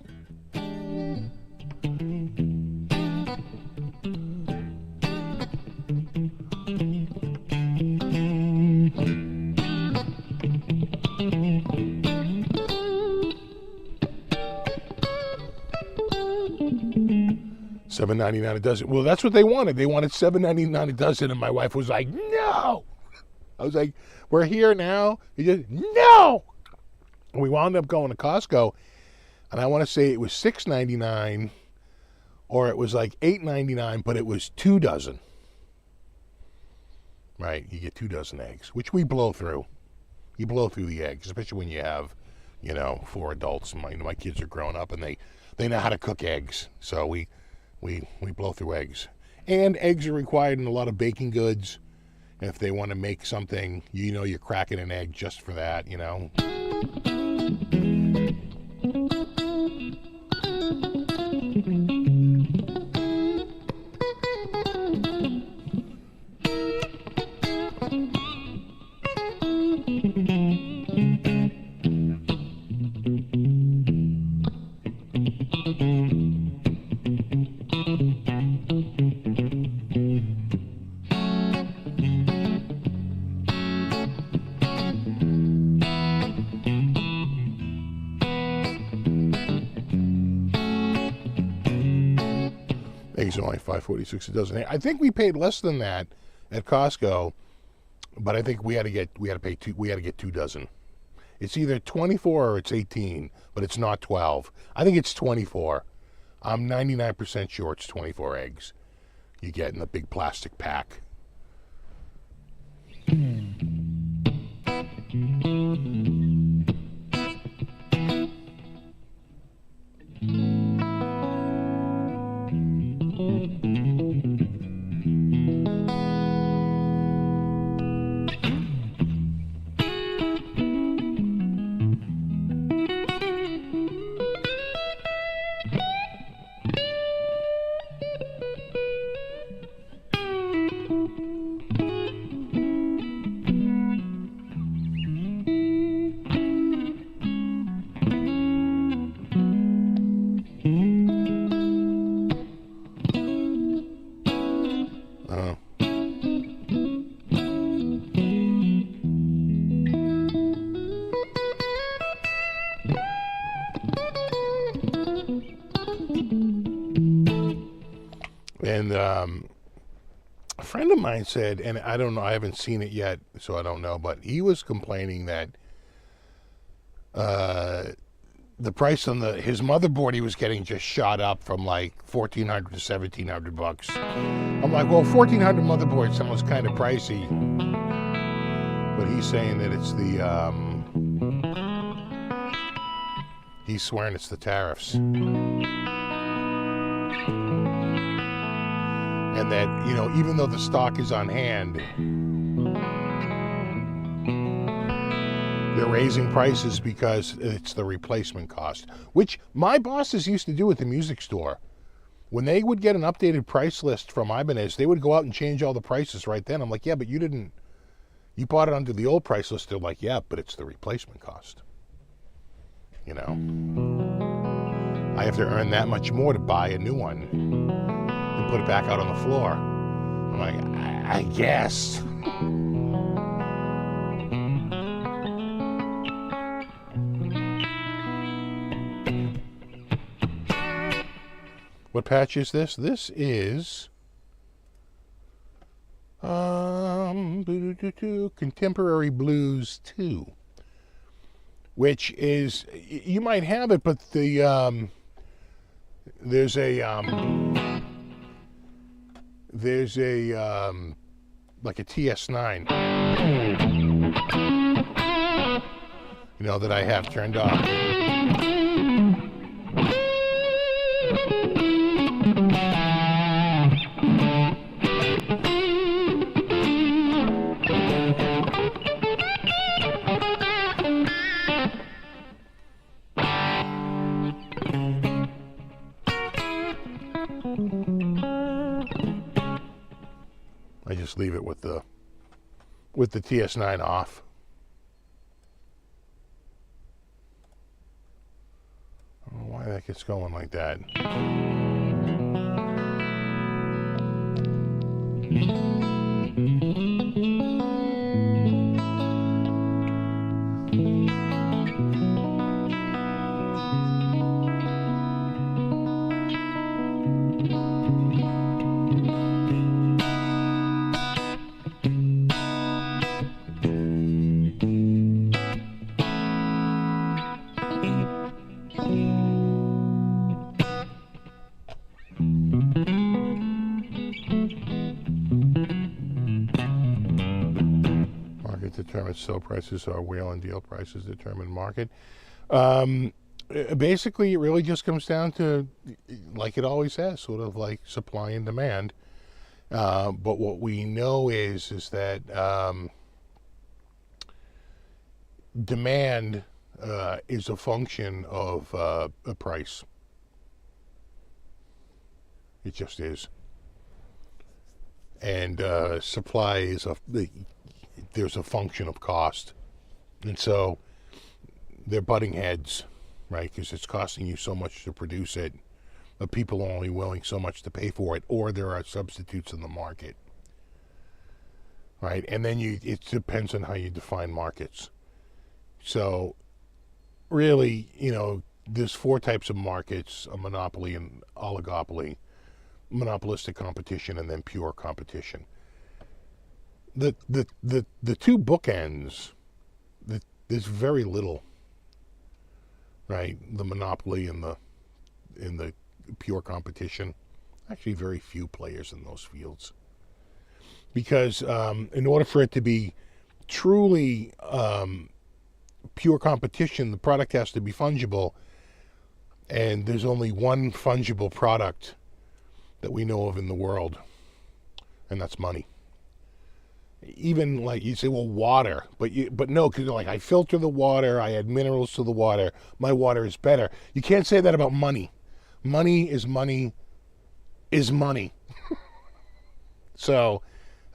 $7.99 a dozen. Well, that's what they wanted. They wanted $7.99 a dozen, and my wife was like, "No." I was like, we're here now. He just, no! And we wound up going to Costco, and I want to say it was $6.99, or it was like $8.99, but it was 2 dozen. Right, you get 2 dozen eggs, which we blow through. You blow through the eggs, especially when you have, 4 adults. My kids are grown up, and they know how to cook eggs. So we blow through eggs. And eggs are required in a lot of baking goods. If they want to make something, you're cracking an egg just for that, Eggs are only $5.46 a dozen. I think we paid less than that at Costco, but I think we had to get 2 dozen. It's either 24 or it's 18, but it's not 12. I think it's 24. I'm 99% sure it's 24 eggs you get in the big plastic pack. And a friend of mine said, and I don't know, I haven't seen it yet, so I don't know, but he was complaining that the price on his motherboard he was getting just shot up from like $1,400 to $1,700. I'm like, well, 1,400 motherboard sounds kind of pricey, but he's saying that it's he's swearing it's the tariffs. And that, even though the stock is on hand, they're raising prices because it's the replacement cost, which my bosses used to do at the music store. When they would get an updated price list from Ibanez, they would go out and change all the prices right then. I'm like, yeah, but you bought it under the old price list. They're like, yeah, but it's the replacement cost. I have to earn that much more to buy a new one and put it back out on the floor. I'm like, I guess. What patch is this? This is Contemporary Blues 2, which is, you might have it, but there's a like a TS9, that I have turned off. I just leave it with the TS9 off. I don't know why that gets going like that. determines sale prices or whale and deal prices determine market. Basically, it really just comes down to, like it always has, sort of like supply and demand. But what we know is that demand is a function of a price. It just is. And supply is there's a function of cost. And so they're butting heads, right? Because it's costing you so much to produce it, but people are only willing so much to pay for it, or there are substitutes in the market, right? And then it depends on how you define markets. So really, there's 4 types of markets: a monopoly and oligopoly, monopolistic competition, and then pure competition. The 2 bookends, there's very little, right? The monopoly and the pure competition. Actually, very few players in those fields. Because in order for it to be truly pure competition, the product has to be fungible, and there's only one fungible product that we know of in the world, and that's money. Even like you say, well, water, but no, because like I filter the water, I add minerals to the water, my water is better. You can't say that about money. Money is money is money. So,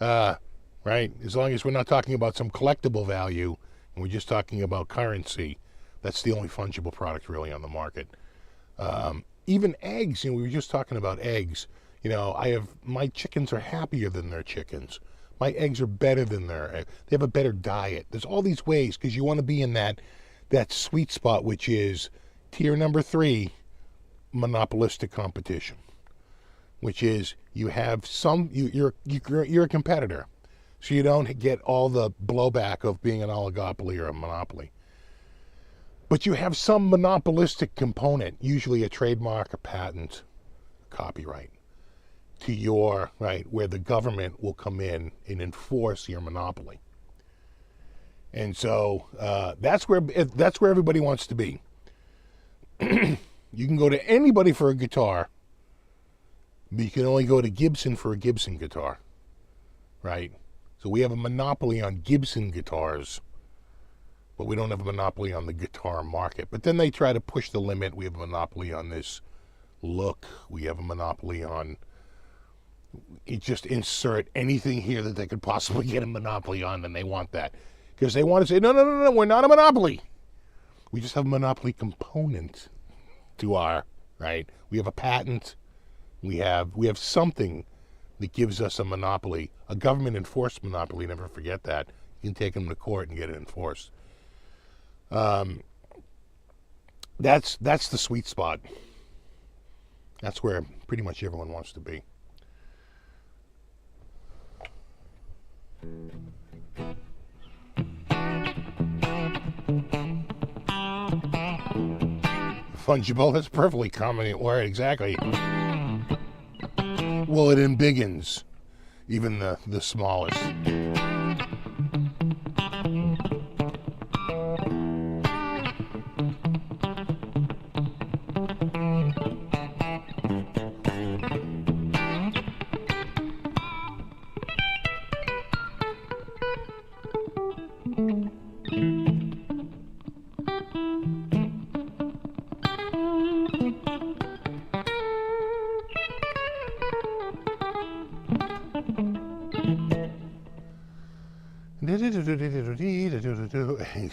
right, as long as we're not talking about some collectible value and we're just talking about currency, that's the only fungible product really on the market. Even eggs, we were just talking about eggs. My chickens are happier than their chickens. My eggs are better than their eggs. They have a better diet. There's all these ways, because you want to be in that sweet spot, which is tier number 3, monopolistic competition, which is you have you're a competitor, so you don't get all the blowback of being an oligopoly or a monopoly. But you have some monopolistic component, usually a trademark, a patent, copyright, to your, right, where the government will come in and enforce your monopoly. And so that's where everybody wants to be. You can go to anybody for a guitar, but you can only go to Gibson for a Gibson guitar, right? So we have a monopoly on Gibson guitars, but we don't have a monopoly on the guitar market. But then they try to push the limit. We have a monopoly on this look. We have a monopoly on... You just insert anything here that they could possibly get a monopoly on, and they want that. Because they want to say, no, we're not a monopoly. We just have a monopoly component to our, right? We have a patent. We have something that gives us a monopoly. A government-enforced monopoly, never forget that. You can take them to court and get it enforced. That's the sweet spot. That's where pretty much everyone wants to be. Fungible, that's a perfectly common word, exactly. Well, it embiggens even the smallest.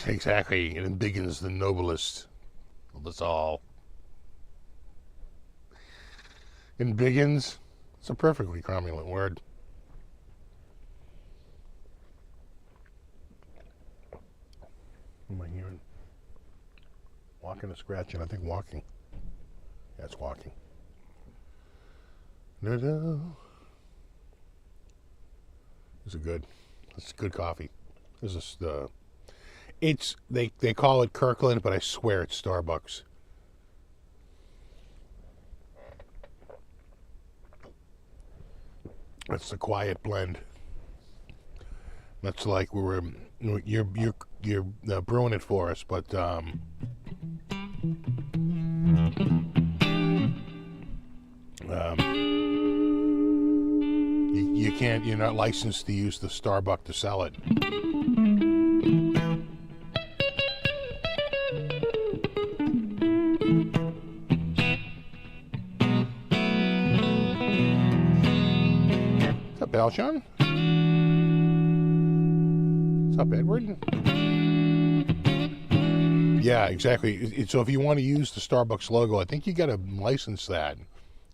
Exactly, it embiggens the noblest of us all. Embiggens, it's a perfectly cromulent word. What am I hearing? Walking or scratching? I think walking. Yeah, it's walking. This is good. It's good coffee. This is they call it Kirkland, but I swear it's Starbucks. It's the quiet blend. That's like we were You're brewing it for us, but you can't. You're not licensed to use the Starbucks to sell it. What's up, Alshon? What's up, Edward? Yeah, exactly. So if you want to use the Starbucks logo, I think you got to license that.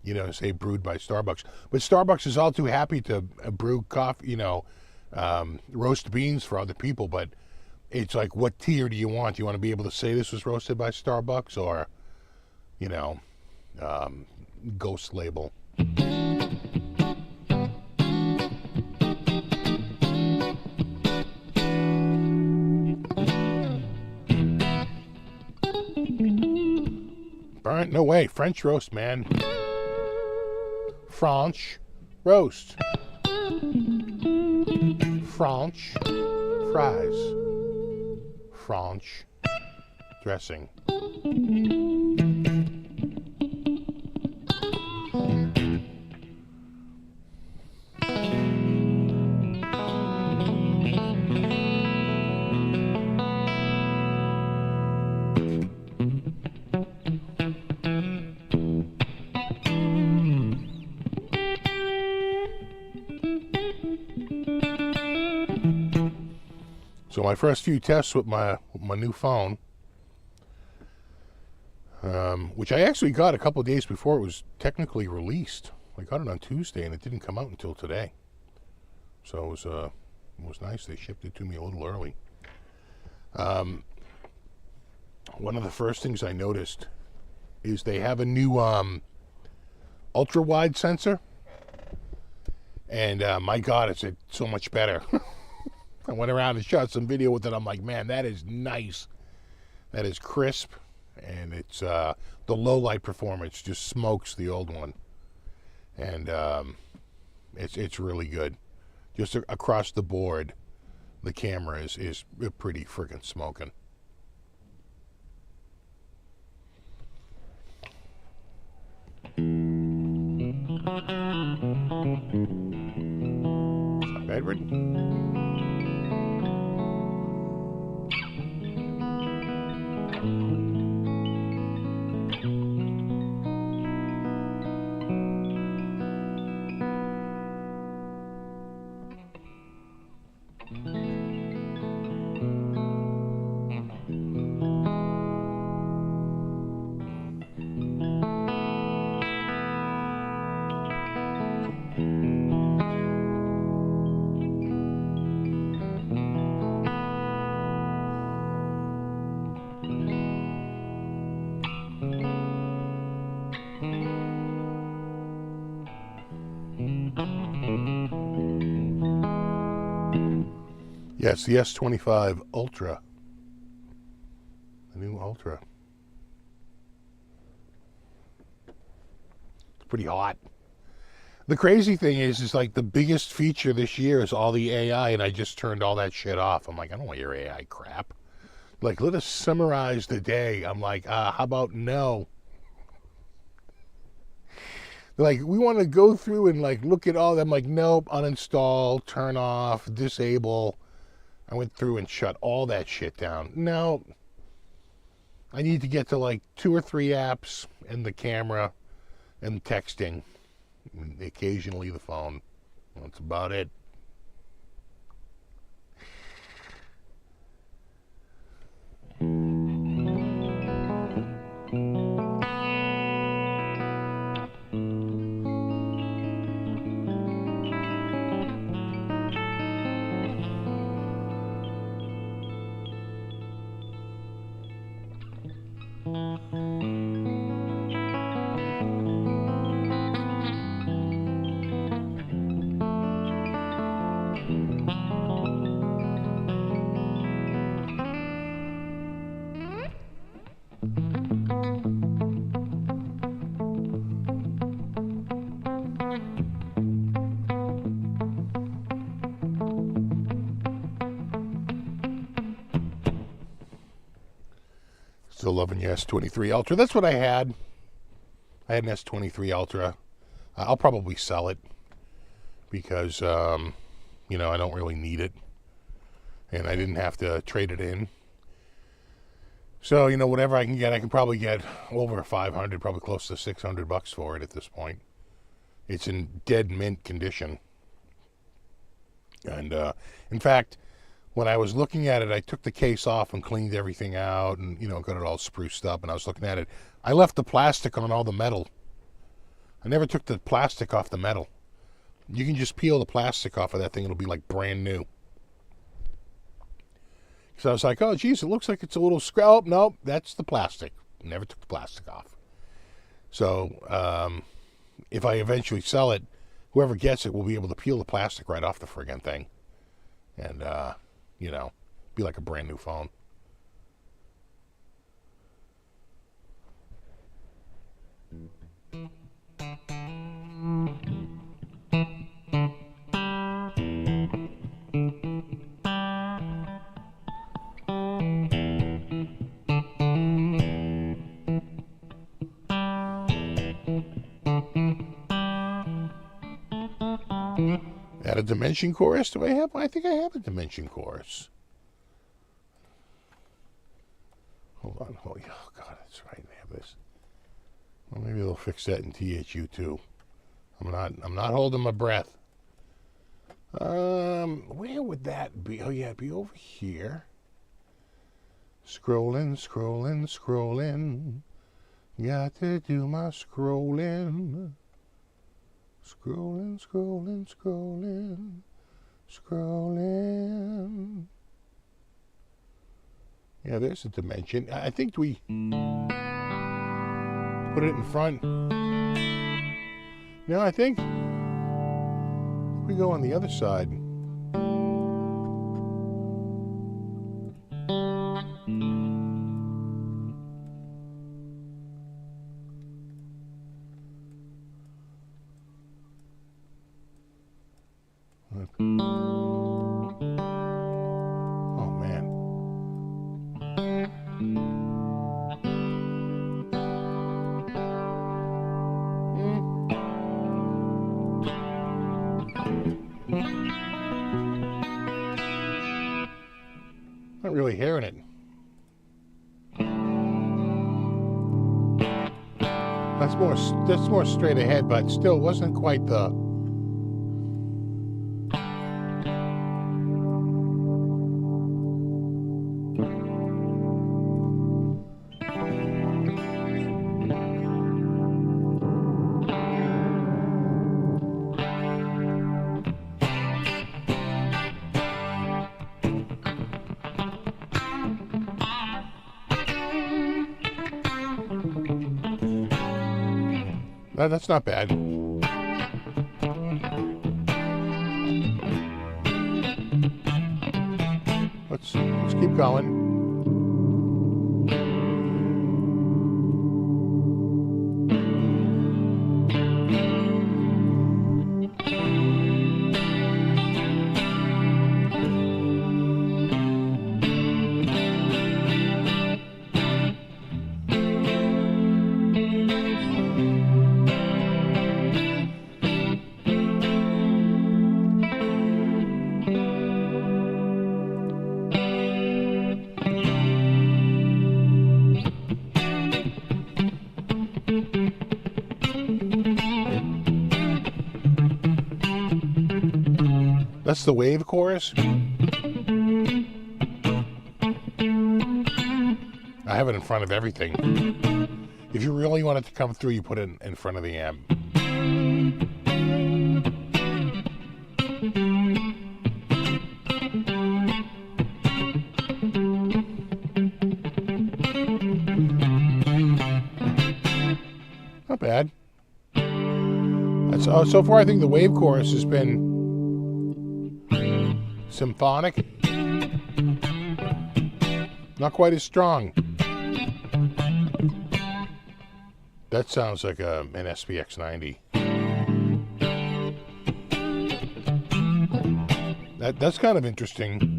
You know, say brewed by Starbucks. But Starbucks is all too happy to brew coffee, roast beans for other people. But it's like, what tier do you want? Do you want to be able to say this was roasted by Starbucks, or, ghost label? Burnt? No way. French roast, man. French roast. French fries. French dressing. So my first few tests with my new phone, which I actually got a couple of days before it was technically released. I got it on Tuesday and it didn't come out until today. So it was nice. They shipped it to me a little early. One of the first things I noticed is they have a new ultra wide sensor, and my God, it's so much better. I went around and shot some video with it. I'm like, man, that is nice. That is crisp, and it's the low light performance just smokes the old one, and it's really good. Just across the board, the camera is pretty freaking smoking. What's up, Edward? Yes, the S25 Ultra. The new Ultra. It's pretty hot. The crazy thing is like the biggest feature this year is all the AI, and I just turned all that shit off. I'm like, I don't want your AI crap. Like, let us summarize the day. I'm like, how about no? Like, we want to go through and like look at all them. Like, nope, uninstall, turn off, disable. I went through and shut all that shit down. No, I need to get to like 2 or 3 apps and the camera and texting, and occasionally the phone. That's about it. Still loving your S23 Ultra. That's what I had. I had an S23 Ultra. I'll probably sell it because, you know, I don't really need it. And I didn't have to trade it in. So, you know, whatever I can get, I can probably get over 500, probably close to $600 for it at this point. It's in dead mint condition. And, in fact, when I was looking at it, I took the case off and cleaned everything out and, you know, got it all spruced up. And I was looking at it. I left the plastic on all the metal. I never took the plastic off the metal. You can just peel the plastic off of that thing. It'll be like brand new. So I was like, oh, geez, it looks like it's a little scratch. Oh, no, that's the plastic. Never took the plastic off. So if I eventually sell it, whoever gets it will be able to peel the plastic right off the friggin' thing. And, you know, be like a brand new phone. Add a dimension chorus? Do I have? I think I have a dimension chorus. Hold on. Oh, God, that's right. I have this. Well, maybe they'll fix that in THU too. I'm not holding my breath. Where would that be? Oh, yeah, it'd be over here. Scrolling. Got to do my scrolling. Scrolling. Yeah, there's a dimension. I think we put it in front. No, I think we go on the other side. Oh, man. Not really hearing it. That's more straight ahead, but still wasn't quite the... That's not bad. Let's keep going. That's the wave chorus. I have it in front of everything. If you really want it to come through, you put it in front of the amp. Not bad. So far, I think the wave chorus has been symphonic. Not quite as strong. That sounds like an SPX 90. That's kind of interesting.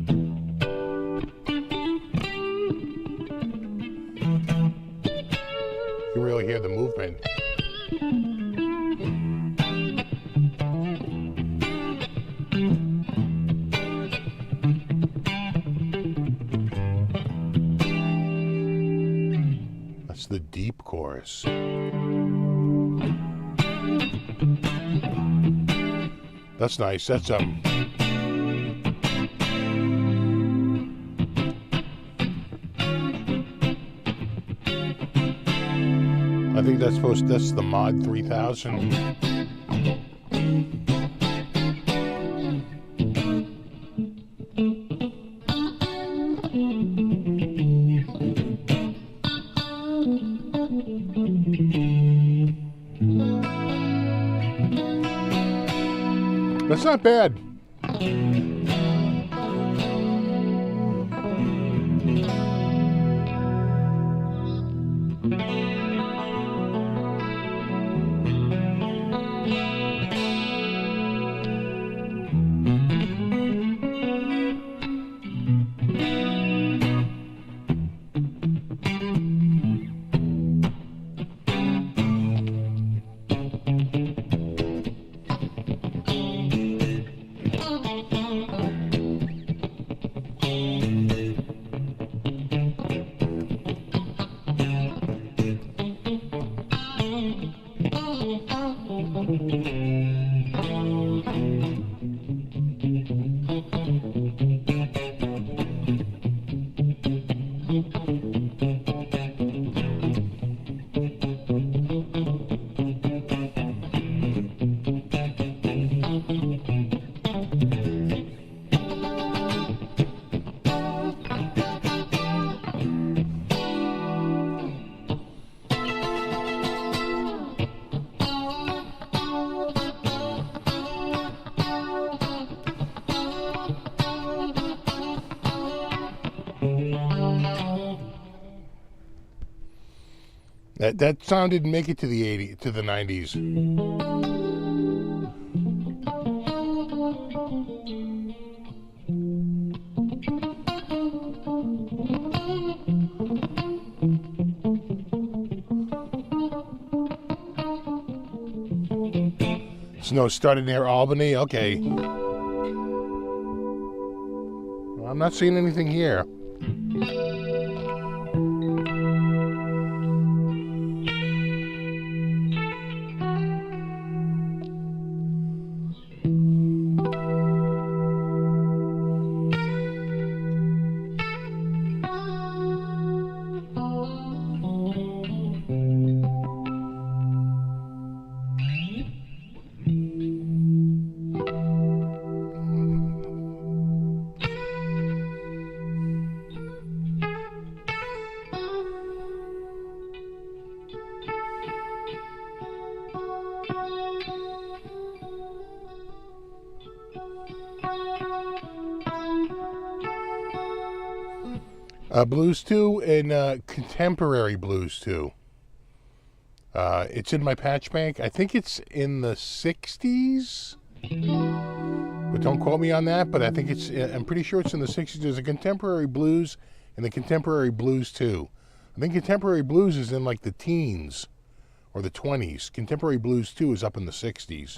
really hear the movement. That's the deep chorus. That's nice. That's I think that's the Mod 3000. That's not bad. That sound didn't make it to the to the 90s. Snow started near Albany. Okay. Well, I'm not seeing anything here. Blues 2 and contemporary blues 2. It's in my patch bank. I think it's in the 60s, but don't quote me on that. But I think I'm pretty sure it's in the 60s. There's a contemporary blues and the contemporary blues 2. I think contemporary blues is in like the teens or the 20s. Contemporary blues 2 is up in the 60s.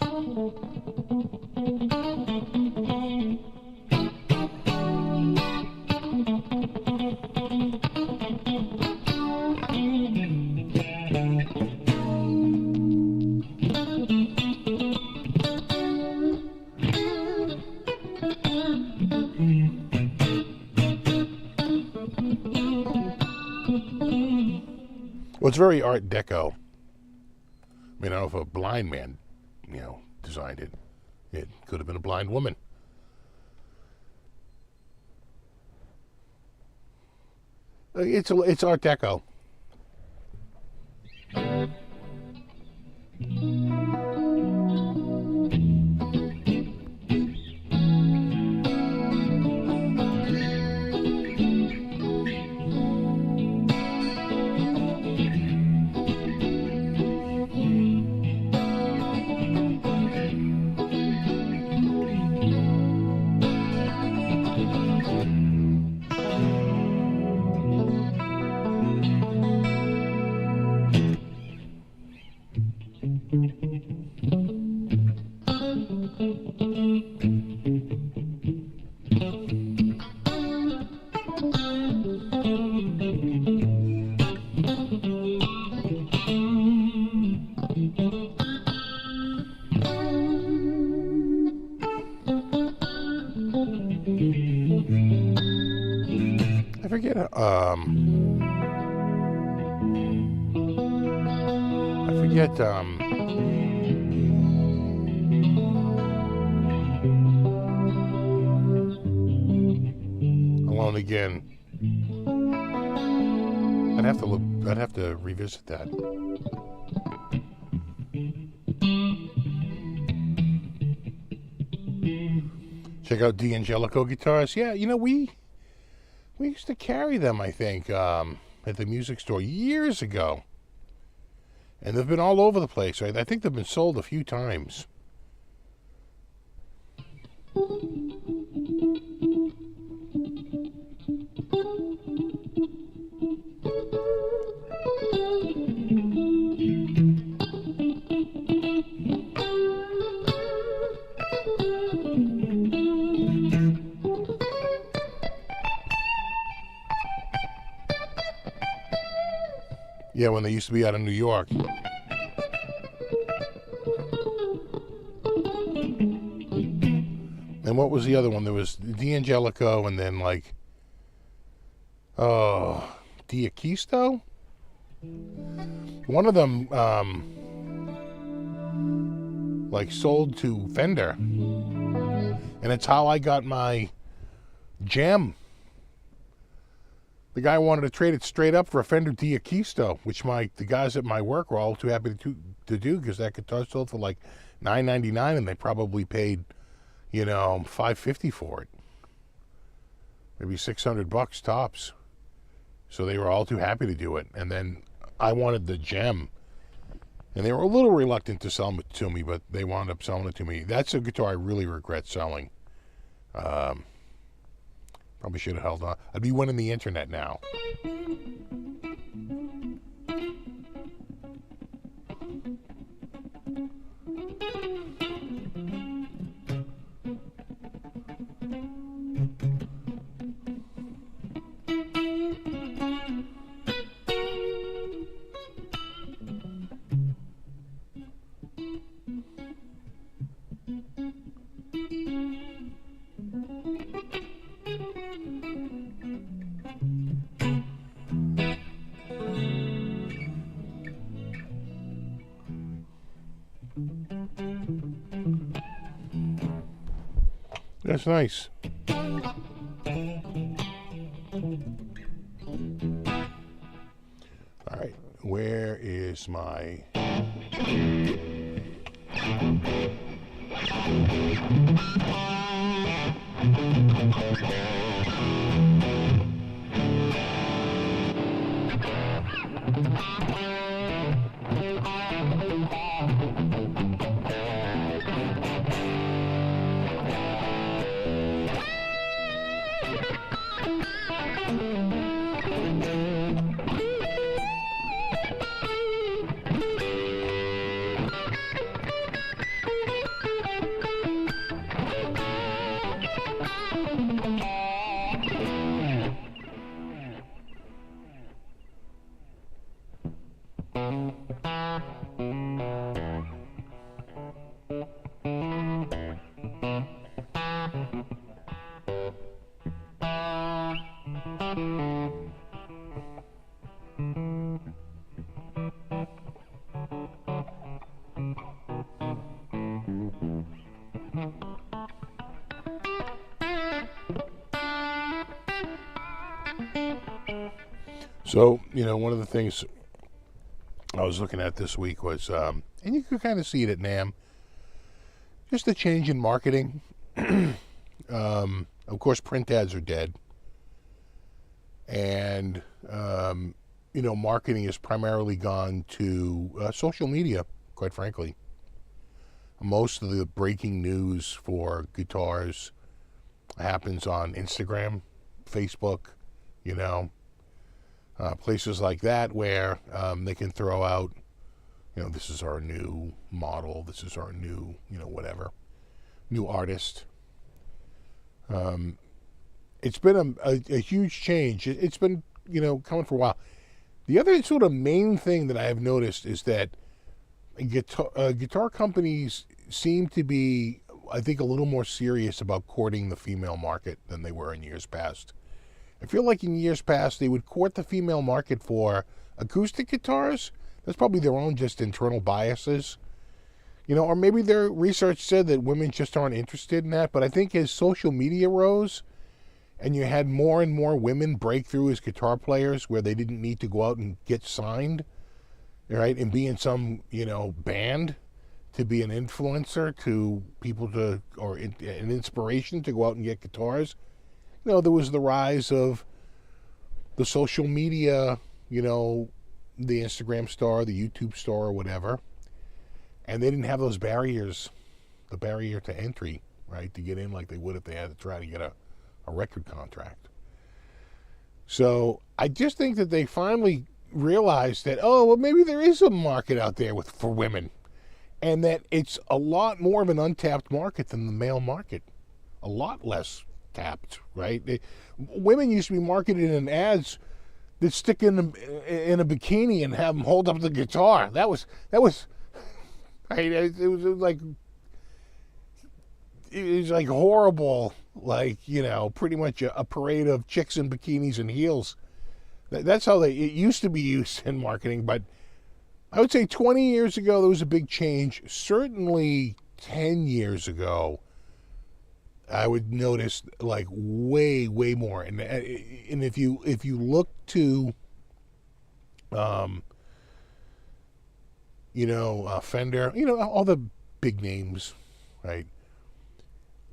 Well, it's very Art Deco. I mean, I don't know if a blind man, designed it. It could have been a blind woman. It's Art Deco. I forget. Alone Again. I'd have to revisit that. Check out D'Angelico guitars. Yeah, we used to carry them, I think, at the music store years ago. And they've been all over the place. Right? I think they've been sold a few times. Yeah, when they used to be out of New York. And what was the other one? There was D'Angelico and then D'Aquisto? One of them sold to Fender. And it's how I got my Gem. The guy wanted to trade it straight up for a Fender D'Aquisto, which the guys at my work were all too happy to do, because that guitar sold for like $9.99, and they probably paid, $550 for it, maybe $600 tops. So they were all too happy to do it. And then I wanted the Gem, and they were a little reluctant to sell it to me, but they wound up selling it to me. That's a guitar I really regret selling. Probably should have held on. I'd be winning the internet now. That's nice. All right, where is my... So, one of the things I was looking at this week was, and you could kind of see it at NAMM, just a change in marketing. Of course, print ads are dead. And, marketing has primarily gone to social media, quite frankly. Most of the breaking news for guitars happens on Instagram, Facebook, places like that where they can throw out, this is our new model, this is our new, whatever. new artist. It's been a huge change. It's been, coming for a while. The other sort of main thing that I have noticed is that guitar companies seem to be, I think, a little more serious about courting the female market than they were in years past. I feel like in years past they would court the female market for acoustic guitars. That's probably their own just internal biases. Or maybe their research said that women just aren't interested in that. But I think as social media rose and you had more and more women break through as guitar players where they didn't need to go out and get signed, right, and be in some, band to be an influencer to people or an inspiration to go out and get guitars. There was the rise of the social media, the Instagram star, the YouTube star, or whatever. And they didn't have those barriers, the barrier to entry, right, to get in like they would if they had to try to get a record contract. So I just think that they finally realized that, maybe there is a market out there for women, and that it's a lot more of an untapped market than the male market, a lot less tapped, right? Women used to be marketed in ads that stick in a bikini and have them hold up the guitar. That was right. It was like horrible, like, pretty much a parade of chicks in bikinis and heels. That's how it used to be used in marketing. But I would say 20 years ago there was a big change. Certainly 10 years ago, I would notice like way more. And if you look to Fender, all the big names, right?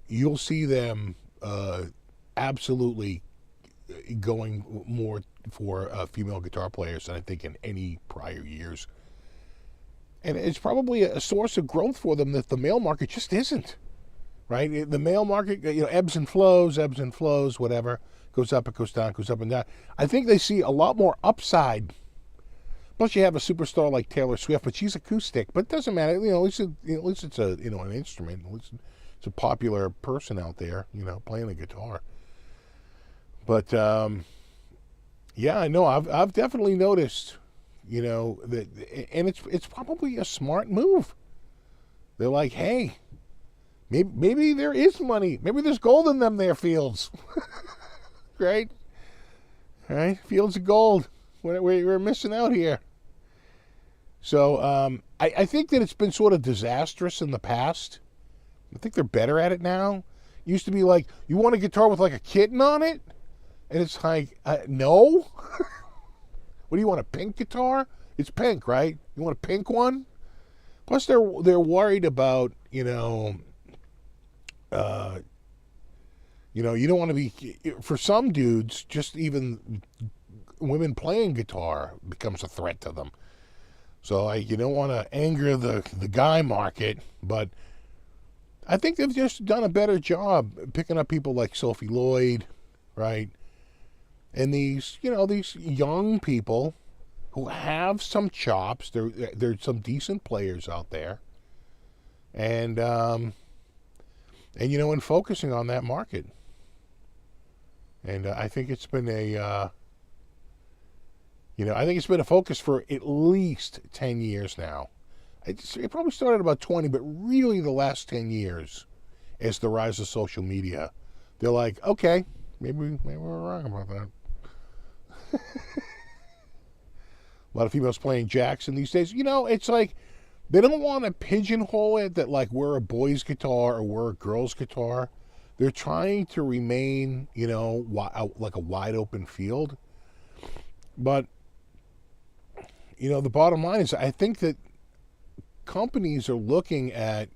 You'll see them absolutely going more for female guitar players than I think in any prior years. And it's probably a source of growth for them that the male market just isn't, right? The male market, ebbs and flows, whatever. Goes up, it goes down, goes up and down. I think they see a lot more upside. Plus, you have a superstar like Taylor Swift, but she's acoustic. But it doesn't matter. At least it's an instrument. At least it's a popular person out there, playing the guitar. But yeah, I know. I've definitely noticed, that, and it's probably a smart move. They're like, hey, maybe there is money. Maybe there's gold in them there fields, right? Right, fields of gold. We're missing out here. So I think that it's been sort of disastrous in the past. I think they're better at it now. It used to be like, you want a guitar with like a kitten on it? And it's like, no. What do you want, a pink guitar? It's pink, right? You want a pink one? Plus they're worried about, you don't want to be, for some dudes, just even women playing guitar becomes a threat to them. So you don't want to anger the guy market, but I think they've just done a better job picking up people like Sophie Lloyd, right? And these young people who have some chops. There's some decent players out there, and focusing on that market. And I think it's been I think it's been a focus for at least 10 years now. It probably started about 20, but really the last 10 years, as the rise of social media, they're like, okay, maybe we're wrong about that. A lot of females playing Jackson these days. It's like they don't want to pigeonhole it that like we're a boy's guitar or we're a girl's guitar. They're trying to remain, like a wide open field. But, the bottom line is I think that companies are looking at,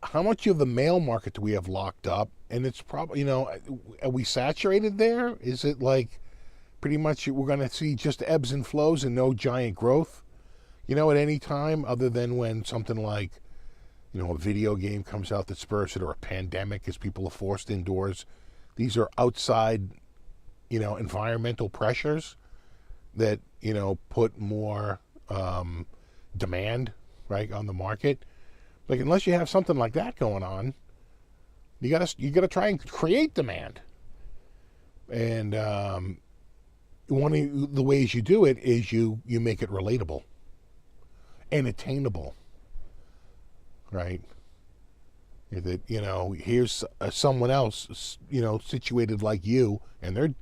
how much of the male market do we have locked up? And it's probably, are we saturated there? Is it like pretty much we're going to see just ebbs and flows and no giant growth, at any time other than when something like, a video game comes out that spurs it, or a pandemic as people are forced indoors. These are outside, environmental pressures that, put more demand, right, on the market. Like, unless you have something like that going on, you gotta try and create demand. And one of the ways you do it is you make it relatable and attainable, right? That, here's someone else, situated like you, and they're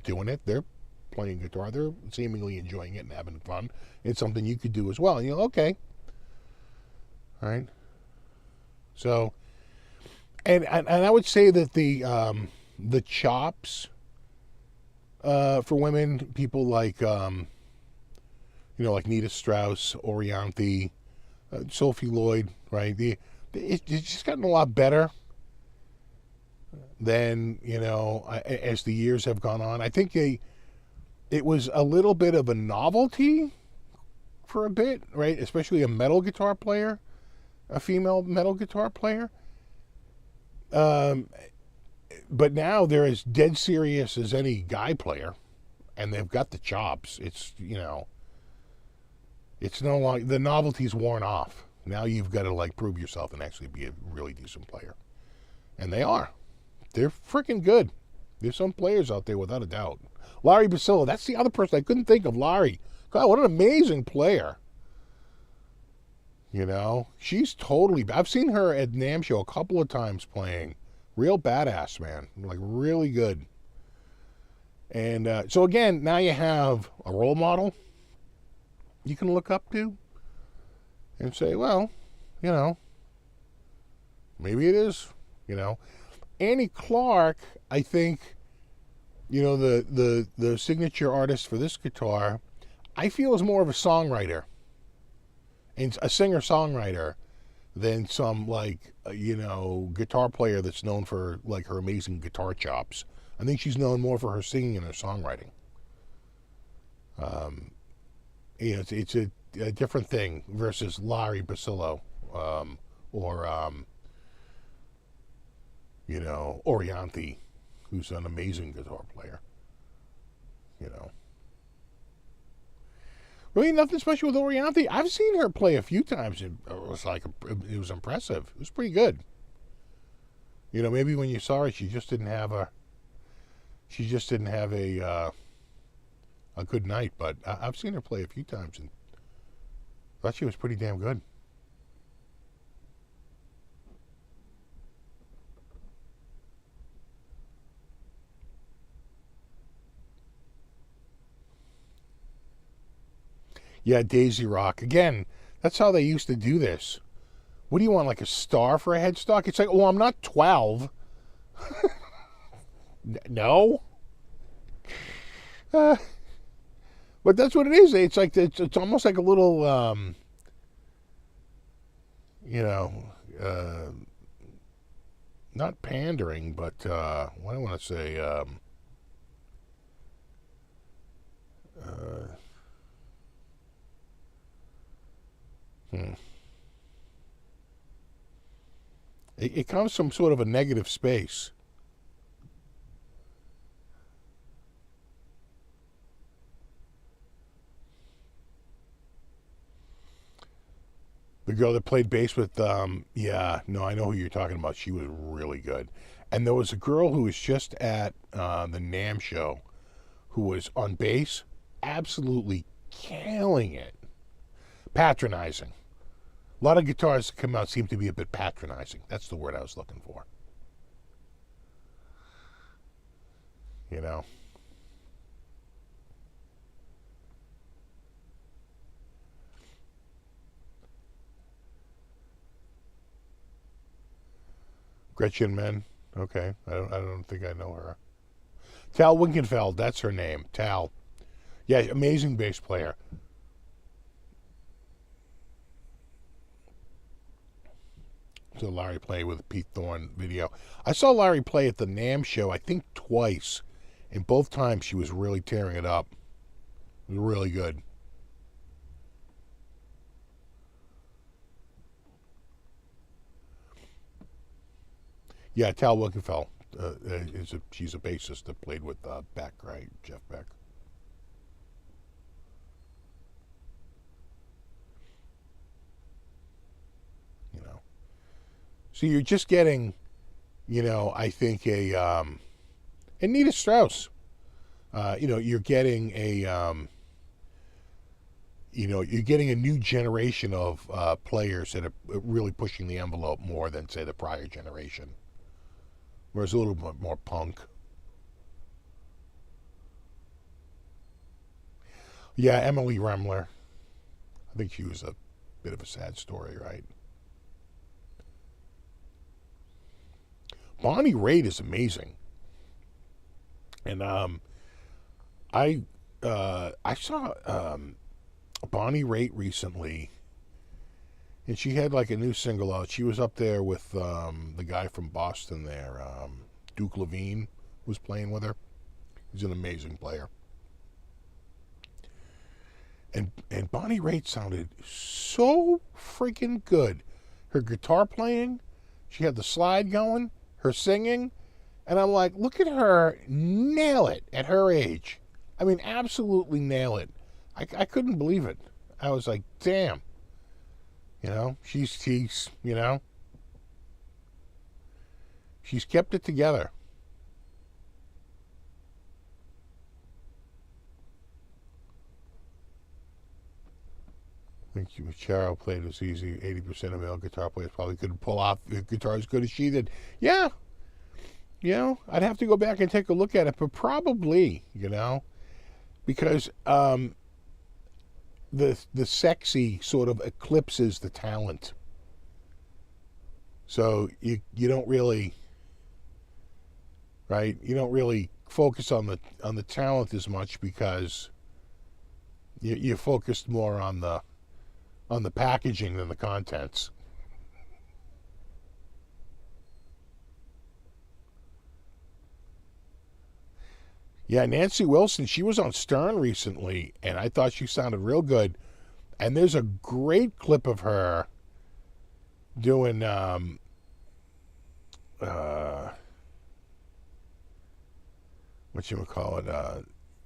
doing it. They're playing guitar. They're seemingly enjoying it and having fun. It's something you could do as well. And okay, all right. So, and I would say that the chops for women, people like like Nita Strauss, Orianthi, Sophie Lloyd, right? It's just gotten a lot better than as the years have gone on. I think it was a little bit of a novelty for a bit, right? Especially a metal guitar player, a female metal guitar player. But now they're as dead serious as any guy player, and they've got the chops. It's it's no longer, the novelty's worn off. Now you've got to prove yourself and actually be a really decent player, and they are. They're freaking good. There's some players out there without a doubt. Larry Basillo, that's the other person I couldn't think of. Larry, God, what an amazing player. She's totally. I've seen her at NAMM show a couple of times playing. Real badass, man. Really good. And so again, now you have a role model you can look up to and say, well, maybe it is, Annie Clark, I think, the signature artist for this guitar, I feel is more of a songwriter and a singer-songwriter than some guitar player that's known for her amazing guitar chops. I think she's known more for her singing and her songwriting. It's a different thing versus Larry Basillo, or Orianthi, who's an amazing guitar player. Really nothing special with Orianthi. I've seen her play a few times. It was impressive. It was pretty good. Maybe when you saw her, she just didn't have a good night. But I've seen her play a few times and thought she was pretty damn good. Yeah, Daisy Rock. Again, that's how they used to do this. What do you want, a star for a headstock? It's well, I'm not 12. No. But that's what it is. It's it's almost like a little, not pandering, but what do I want to say? It comes from sort of a negative space. The girl that played bass with, I know who you're talking about. She was really good. And there was a girl who was just at the NAMM show who was on bass, absolutely killing it. Patronizing. A lot of guitarists that come out seem to be a bit patronizing. That's the word I was looking for. Gretchen Menn. Okay. I don't think I know her. Tal Winkenfeld, that's her name. Tal. Yeah, amazing bass player. So Larry play with Pete Thorne video. I saw Larry play at the NAMM show, I think twice. And both times she was really tearing it up. It was really good. Yeah, Tal Winkenfeld. She's a bassist that played with Beck, right? Jeff Beck. So you're just getting, I think and Nita Strauss. You're getting you're getting a new generation of players that are really pushing the envelope more than, say, the prior generation. Whereas a little bit more punk. Yeah, Emily Remler. I think she was a bit of a sad story, right? Bonnie Raitt is amazing. And I saw Bonnie Raitt recently, and she had like a new single out. She was up there with the guy from Boston there, Duke Levine was playing with her. He's an amazing player. And Bonnie Raitt sounded so freaking good. Her guitar playing, she had the slide going, her singing, and I'm like, look at her nail it at her age. I mean, absolutely nail it. I couldn't believe it. I was like, damn. She's kept it together. I think Cheryl played was easy. 80% of male guitar players probably couldn't pull off a guitar as good as she did. Yeah. I'd have to go back and take a look at it, but probably, because the sexy sort of eclipses the talent. So you don't really, right? You don't really focus on the talent as much because you're focused more on the packaging than the contents. Yeah, Nancy Wilson, she was on Stern recently, and I thought she sounded real good. And there's a great clip of her doing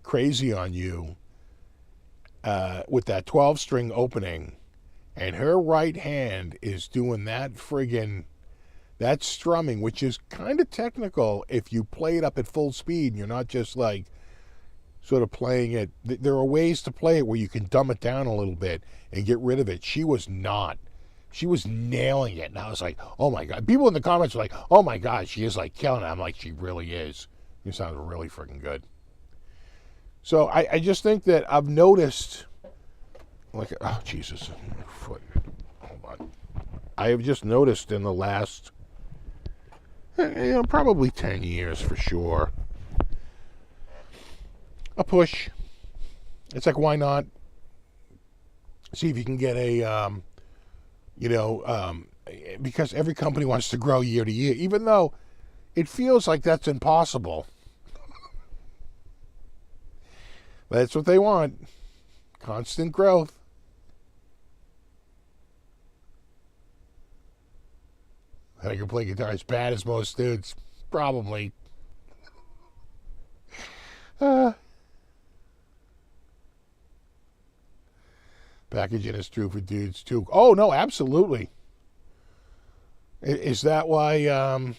Crazy on You, with that 12-string opening, and her right hand is doing that strumming, which is kind of technical if you play it up at full speed and you're not just like sort of playing it. There are ways to play it where you can dumb it down a little bit and get rid of it. She was not. She was nailing it, and I was like, oh my God. People in the comments were like, oh my God, she is like killing it. I'm like, she really is. You sound really freaking good. So I just think that I've noticed, like, oh Jesus, my foot. Hold on. I have just noticed in the last, probably 10 years for sure, a push. It's like, why not see if you can get a, because every company wants to grow year to year, even though it feels like that's impossible. That's what they want. Constant growth. I can play guitar as bad as most dudes. Probably. Packaging is true for dudes too. Oh, no, absolutely. Is that why,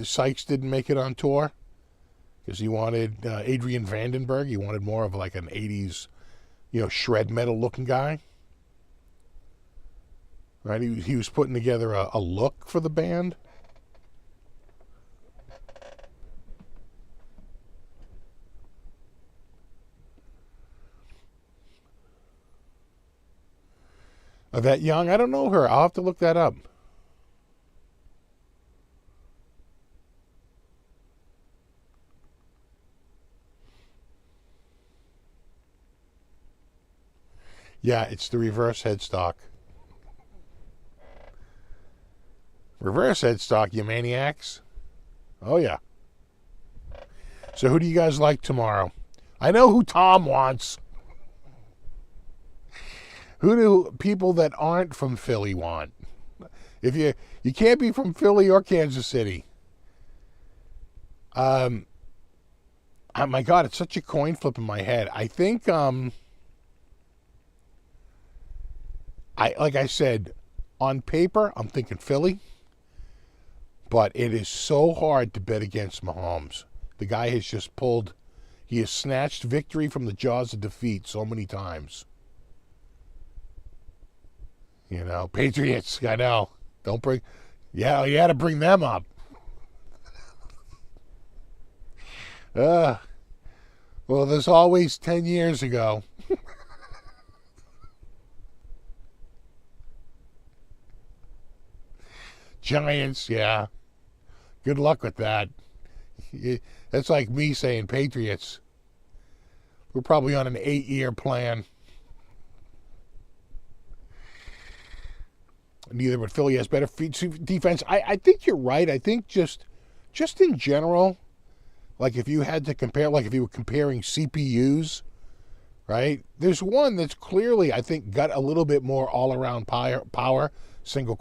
Sykes didn't make it on tour? Because he wanted Adrian Vandenberg. He wanted more of like an 80s, shred metal looking guy. Right? He was putting together a look for the band. Yvette Young? I don't know her. I'll have to look that up. Yeah, it's the reverse headstock. Reverse headstock, you maniacs. Oh, yeah. So who do you guys like tomorrow? I know who Tom wants. Who do people that aren't from Philly want? If you can't be from Philly or Kansas City. Oh my God, it's such a coin flip in my head. I think like I said, On paper, I'm thinking Philly, but it is so hard to bet against Mahomes. The guy has just he has snatched victory from the jaws of defeat so many times. You know, Patriots, I know. You had to bring them up. Well, there's always 10 years ago. Giants, yeah. Good luck with that. That's like me saying Patriots. We're probably on an 8-year plan. Neither, but Philly has better defense. I think you're right. I think just in general, like if you had to compare, like if you were comparing CPUs, right? There's one that's clearly, I think, got a little bit more all-around power. Single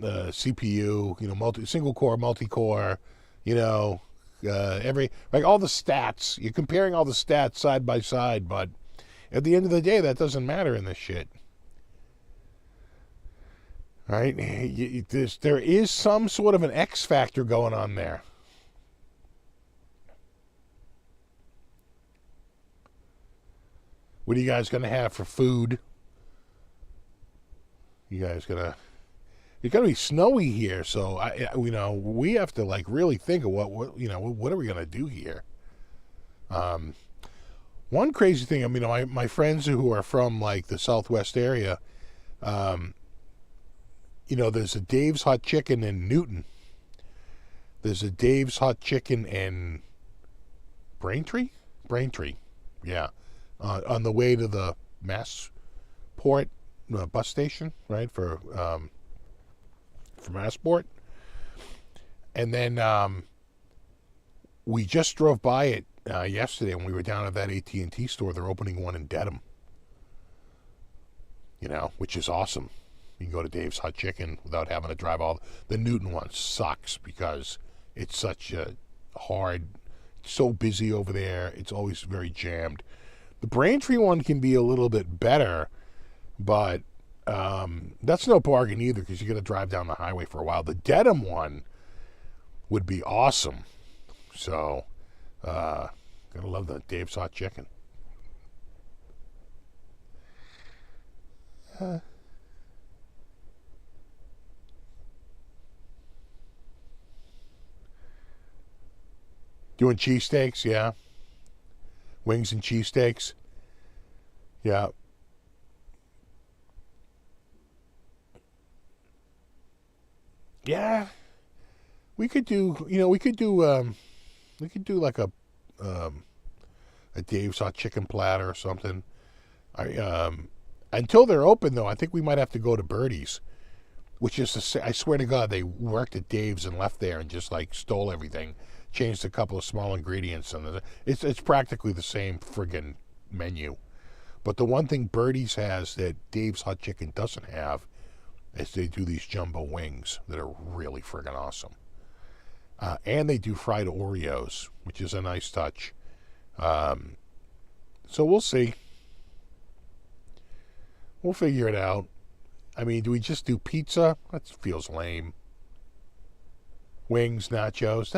CPU, you know, single core, multi-core, you know, all the stats. You're comparing all the stats side by side, but at the end of the day, that doesn't matter in this shit. Right? There is some sort of an X factor going on there. What are you guys going to have for food? It's going to be snowy here, so we have to like really think of what are we going to do here? One crazy thing, my friends who are from like the Southwest area, there's a Dave's Hot Chicken in Newton. There's a Dave's Hot Chicken in Braintree, yeah, on the way to the Massport bus station, right, for Massport. And then we just drove by it yesterday when we were down at that AT&T store. They're opening one in Dedham, which is awesome. You can go to Dave's Hot Chicken without having to drive all. The Newton one sucks because it's such a hard, so busy over there. It's always very jammed. The Braintree one can be a little bit better, but that's no bargain either because you're going to drive down the highway for a while. The Dedham one would be awesome. So, gonna love the Dave's Hot Chicken. Doing cheesesteaks, yeah. Wings and cheesesteaks, yeah. Yeah, we could do like a Dave's Hot Chicken platter or something. Until they're open though, I think we might have to go to Birdie's, which is I swear to God they worked at Dave's and left there and just like stole everything, changed a couple of small ingredients, and it's practically the same friggin' menu. But the one thing Birdie's has that Dave's Hot Chicken doesn't have is they do these jumbo wings that are really friggin' awesome. And they do fried Oreos, which is a nice touch. So we'll see. We'll figure it out. I mean, do we just do pizza? That feels lame. Wings, nachos.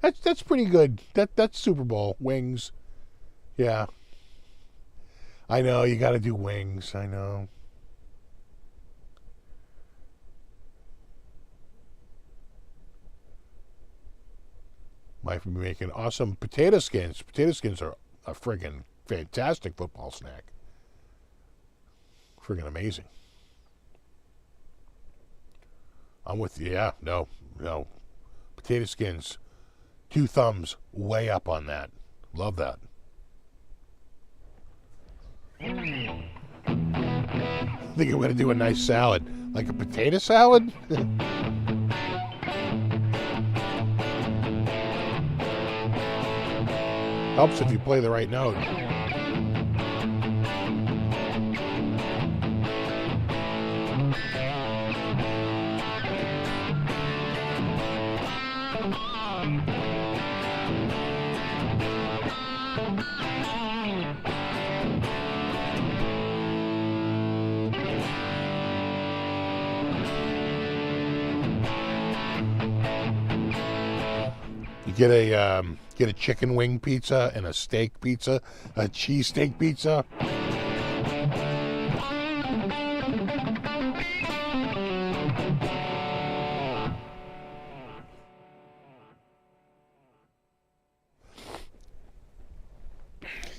That's pretty good. That's Super Bowl. Wings. Yeah. I know, you gotta do wings. I know. Might be making awesome potato skins. Potato skins are a friggin' fantastic football snack. Friggin' amazing. I'm with you. Yeah, no. Potato skins. 2 thumbs way up on that. Love that. I think I'm going to do a nice salad. Like a potato salad? Helps if you play the right note. get a chicken wing pizza and a steak pizza, a cheesesteak pizza.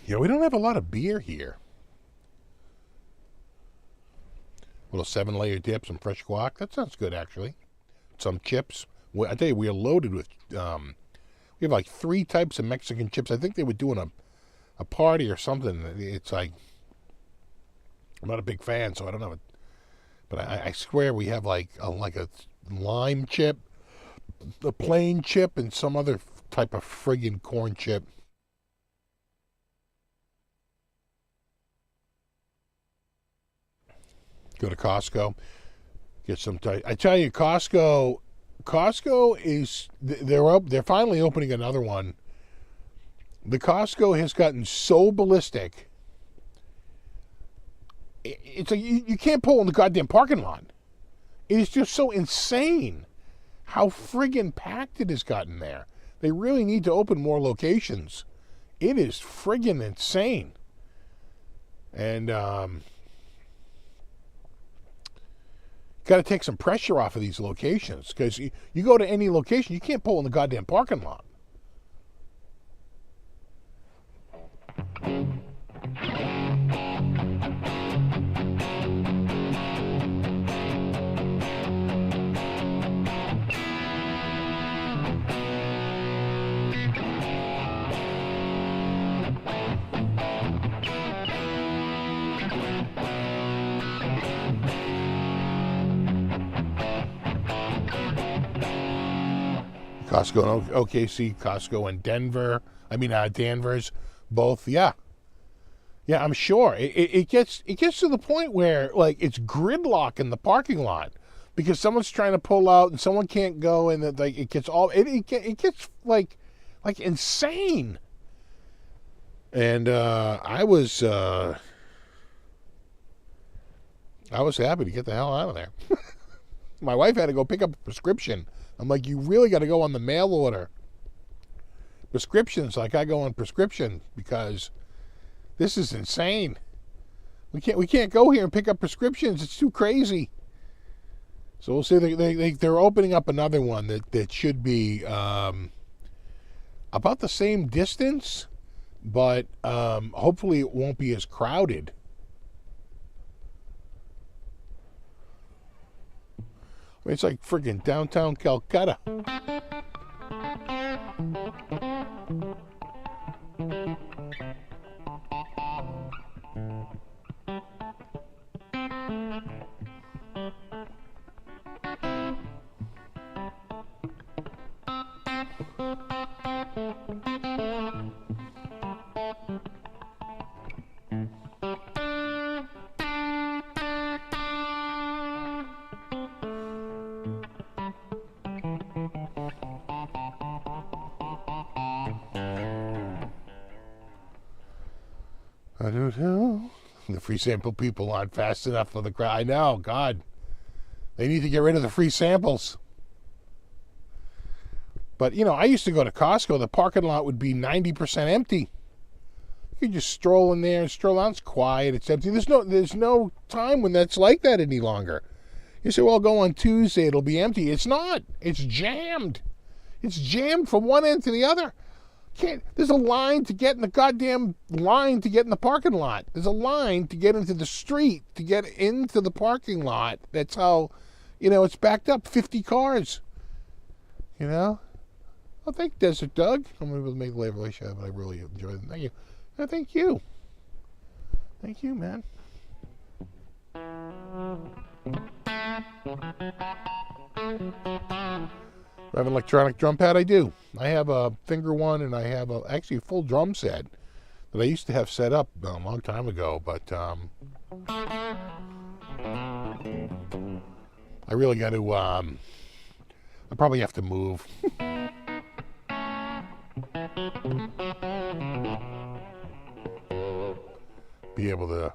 You know, we don't have a lot of beer here. A little 7-layer dip, some fresh guac. That sounds good, actually. Some chips. Well, I tell you, we are loaded with. We have like 3 types of Mexican chips. I think they were doing a party or something. It's like, I'm not a big fan, so I don't know. But I swear we have like a lime chip, a plain chip, and some other type of friggin' corn chip. Go to Costco, get some. I tell you, Costco is they're finally opening another one. The Costco has gotten so ballistic. It's like you can't pull in the goddamn parking lot. It is just so insane how friggin' packed it has gotten there. They really need to open more locations. It is friggin' insane. And got to take some pressure off of these locations, because you go to any location, you can't pull in the goddamn parking lot. Costco and OKC, Costco and Denver. Danvers, both. Yeah, I'm sure it gets to the point where like it's gridlock in the parking lot because someone's trying to pull out and someone can't go, and it gets like insane. And I was happy to get the hell out of there. My wife had to go pick up a prescription. I'm like, you really got to go on the mail order. Prescriptions, like I go on prescription because this is insane. We can't go here and pick up prescriptions. It's too crazy. So we'll see. They're opening up another one that should be about the same distance, but hopefully it won't be as crowded. It's like friggin' downtown Calcutta. The free sample people aren't fast enough for the crowd. I know, God. They need to get rid of the free samples. But, I used to go to Costco. The parking lot would be 90% empty. You could just stroll in there and stroll out. It's quiet. It's empty. There's no time when that's like that any longer. You say, well, go on Tuesday. It'll be empty. It's not. It's jammed. It's jammed from one end to the other. There's a line to get in the goddamn line to get in the parking lot. There's a line to get into the street to get into the parking lot. That's how, it's backed up 50 cars. Well, thank Desert Doug. I'm going to make the label show, but I really enjoyed it. Thank you. Thank you. Thank you, man. I have an electronic drum pad. I do. I have a finger one, and I have actually a full drum set that I used to have set up a long time ago. But I really got to. I probably have to move. Be able to,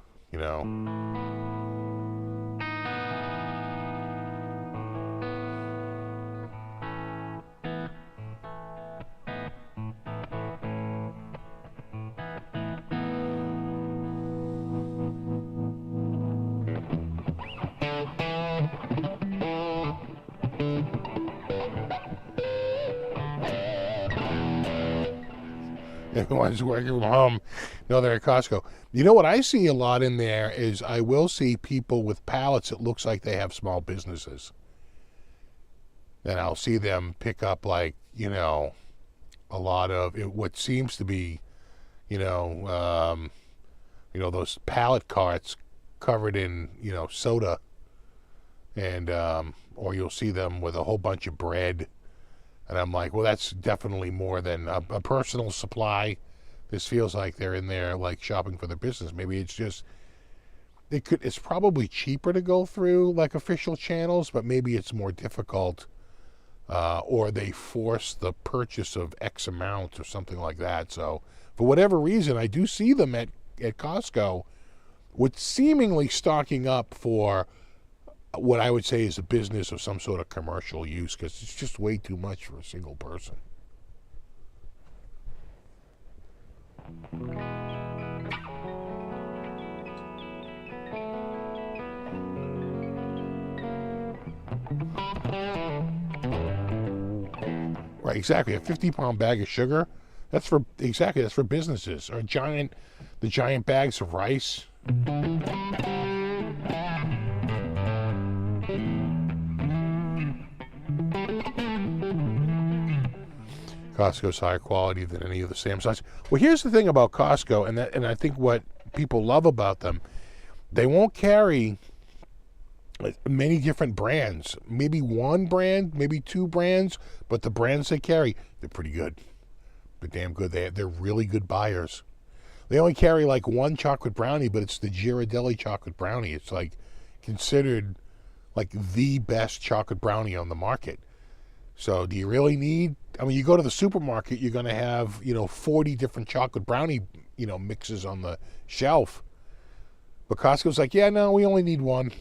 the ones working from home know they're at Costco. You know what I see a lot in there is I will see people with pallets that looks like they have small businesses. And I'll see them pick up like, a lot of what seems to be, those pallet carts covered in, soda. And, or you'll see them with a whole bunch of bread. And I'm like, well, that's definitely more than a personal supply. This feels like they're in there like shopping for their business. Maybe it's just, it's probably cheaper to go through like official channels, but maybe it's more difficult. Or they force the purchase of X amount or something like that. So for whatever reason, I do see them at Costco with seemingly stocking up for what I would say is a business or some sort of commercial use, because it's just way too much for a single person. Right, exactly. A 50-pound bag of sugar, that's for businesses. Or the giant bags of rice. Costco's higher quality than any of the same size. Well, here's the thing about Costco, and I think what people love about them, they won't carry many different brands. Maybe one brand, maybe two brands, but the brands they carry, they're pretty good. They're damn good. They're really good buyers. They only carry like one chocolate brownie, but it's the Ghirardelli chocolate brownie. It's like considered like the best chocolate brownie on the market. So do you really need, you go to the supermarket, you're going to have, 40 different chocolate brownie, mixes on the shelf. But Costco's like, yeah, no, we only need one.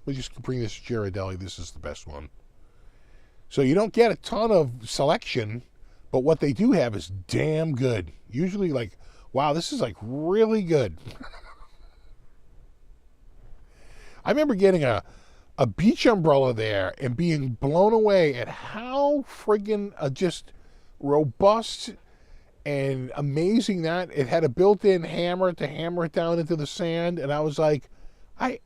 We'll just bring this Ghirardelli. This is the best one. So you don't get a ton of selection, but what they do have is damn good. Usually like, wow, this is like really good. I remember getting a beach umbrella there and being blown away at how friggin' just robust and amazing that it had a built-in hammer to hammer it down into the sand. And I was like, I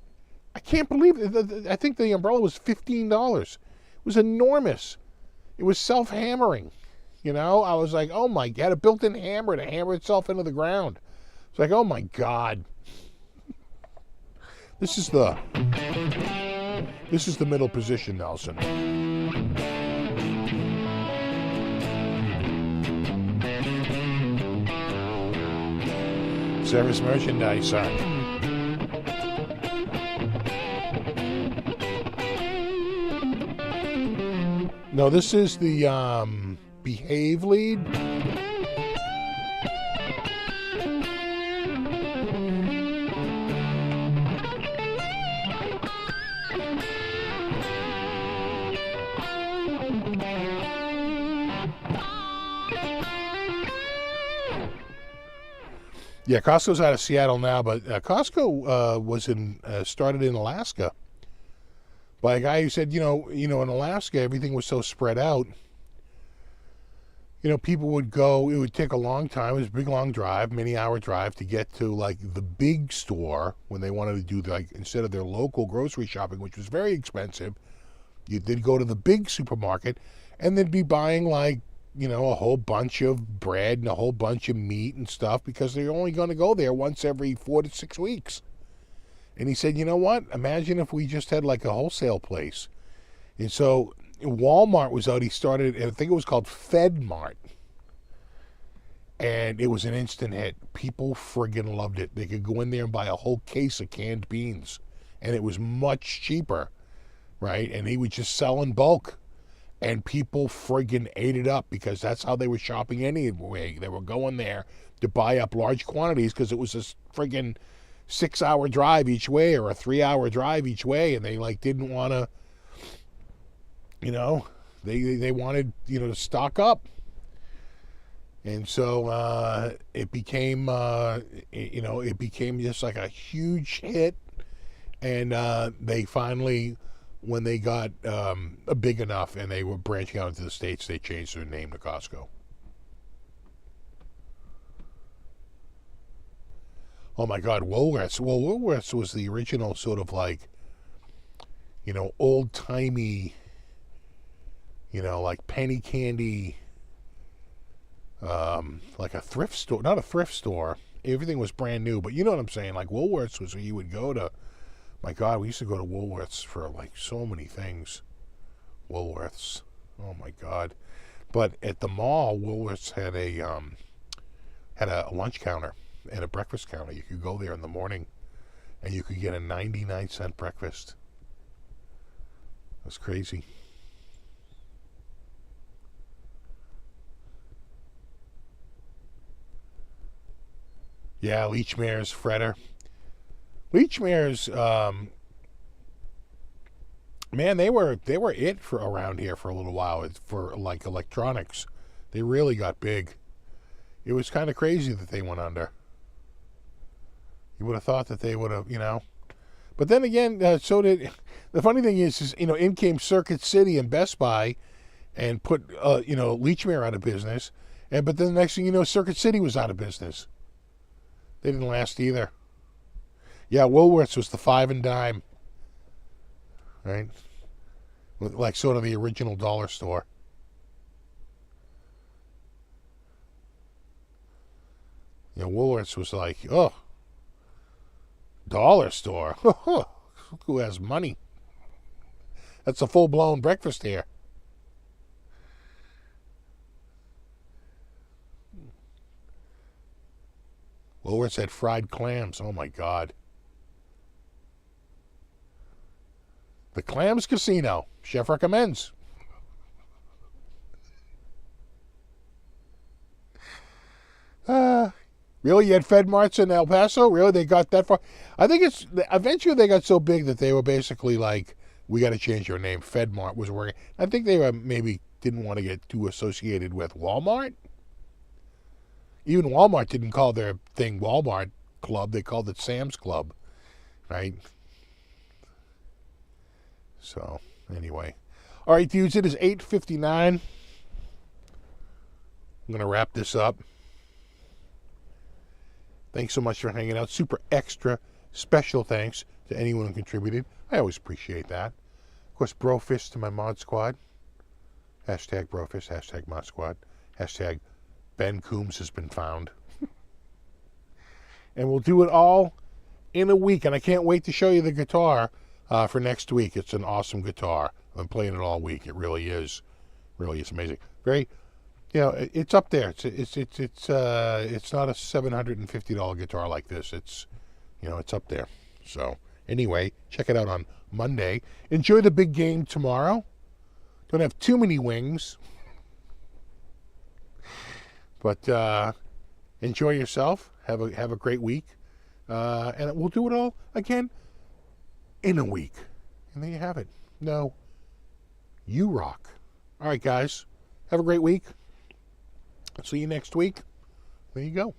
can't believe it. I think the umbrella was $15. It was enormous. It was self-hammering. I was like, oh my, it had a built-in hammer to hammer itself into the ground. It's like, oh my God. This is the middle position, Nelson. Service merchandise, son. No, this is the Behave lead. Yeah, Costco's out of Seattle now, but Costco was started in Alaska by a guy who said, in Alaska everything was so spread out. People would go. It would take a long time. It was a big, long drive, many-hour drive to get to like the big store when they wanted to do instead of their local grocery shopping, which was very expensive. They'd go to the big supermarket, and they'd be buying like, a whole bunch of bread and a whole bunch of meat and stuff because they're only going to go there once every 4 to 6 weeks. And he said, you know what? Imagine if we just had like a wholesale place. And so Walmart was out. He started, I think it was called FedMart. And it was an instant hit. People friggin' loved it. They could go in there and buy a whole case of canned beans. And it was much cheaper, right? And he would just sell in bulk. And people friggin' ate it up because that's how they were shopping anyway. They were going there to buy up large quantities because it was a friggin' 6-hour drive each way or a 3-hour drive each way. And they didn't want to, they wanted, to stock up. And so it became, it became just like a huge hit. And they finally, when they got big enough and they were branching out into the States, they changed their name to Costco. Oh my God, Woolworths. Well, Woolworths was the original sort of like, old timey, like penny candy, like a thrift store. Not a thrift store. Everything was brand new, but you know what I'm saying? Like Woolworths was where you would go to. My God, we used to go to Woolworths for like so many things. Woolworths. Oh my God. But at the mall, Woolworths had a lunch counter and a breakfast counter. You could go there in the morning and you could get a 99-cent breakfast. It was crazy. Yeah, Leechmare's Fredder. Leechmare's, man, they were it for around here for a little while. For like electronics, they really got big. It was kind of crazy that they went under. You would have thought that they would have, But then again, so did. The funny thing is, in came Circuit City and Best Buy, and put, Leechmare out of business. But then the next thing you know, Circuit City was out of business. They didn't last either. Yeah, Woolworths was the 5 and dime, right? Like sort of the original dollar store. Woolworths was like, oh, dollar store. Who has money? That's a full-blown breakfast here. Woolworths had fried clams. Oh, my God. The Clams Casino. Chef recommends. Really? You had Fed Marts in El Paso? Really? They got that far? I think eventually they got so big that they were basically like, we got to change your name. Fed Mart was working. I think they were maybe didn't want to get too associated with Walmart. Even Walmart didn't call their thing Walmart Club. They called it Sam's Club, right? So, anyway. All right, dudes, it is 8:59. I'm going to wrap this up. Thanks so much for hanging out. Super extra special thanks to anyone who contributed. I always appreciate that. Of course, Brofist to my mod squad. Hashtag Brofist, hashtag mod squad. Hashtag Ben Coombs has been found. And we'll do it all in a week. And I can't wait to show you the guitar for next week. It's an awesome guitar. I've been playing it all week. It really is. Really is amazing. Very... it's up there. It's not a $750 guitar like this. It's up there. So anyway, check it out on Monday. Enjoy the big game tomorrow. Don't have too many wings, but enjoy yourself. Have a great week, and we'll do it all again in a week. And there you have it. No, you rock. All right, guys. Have a great week. See you next week. There you go.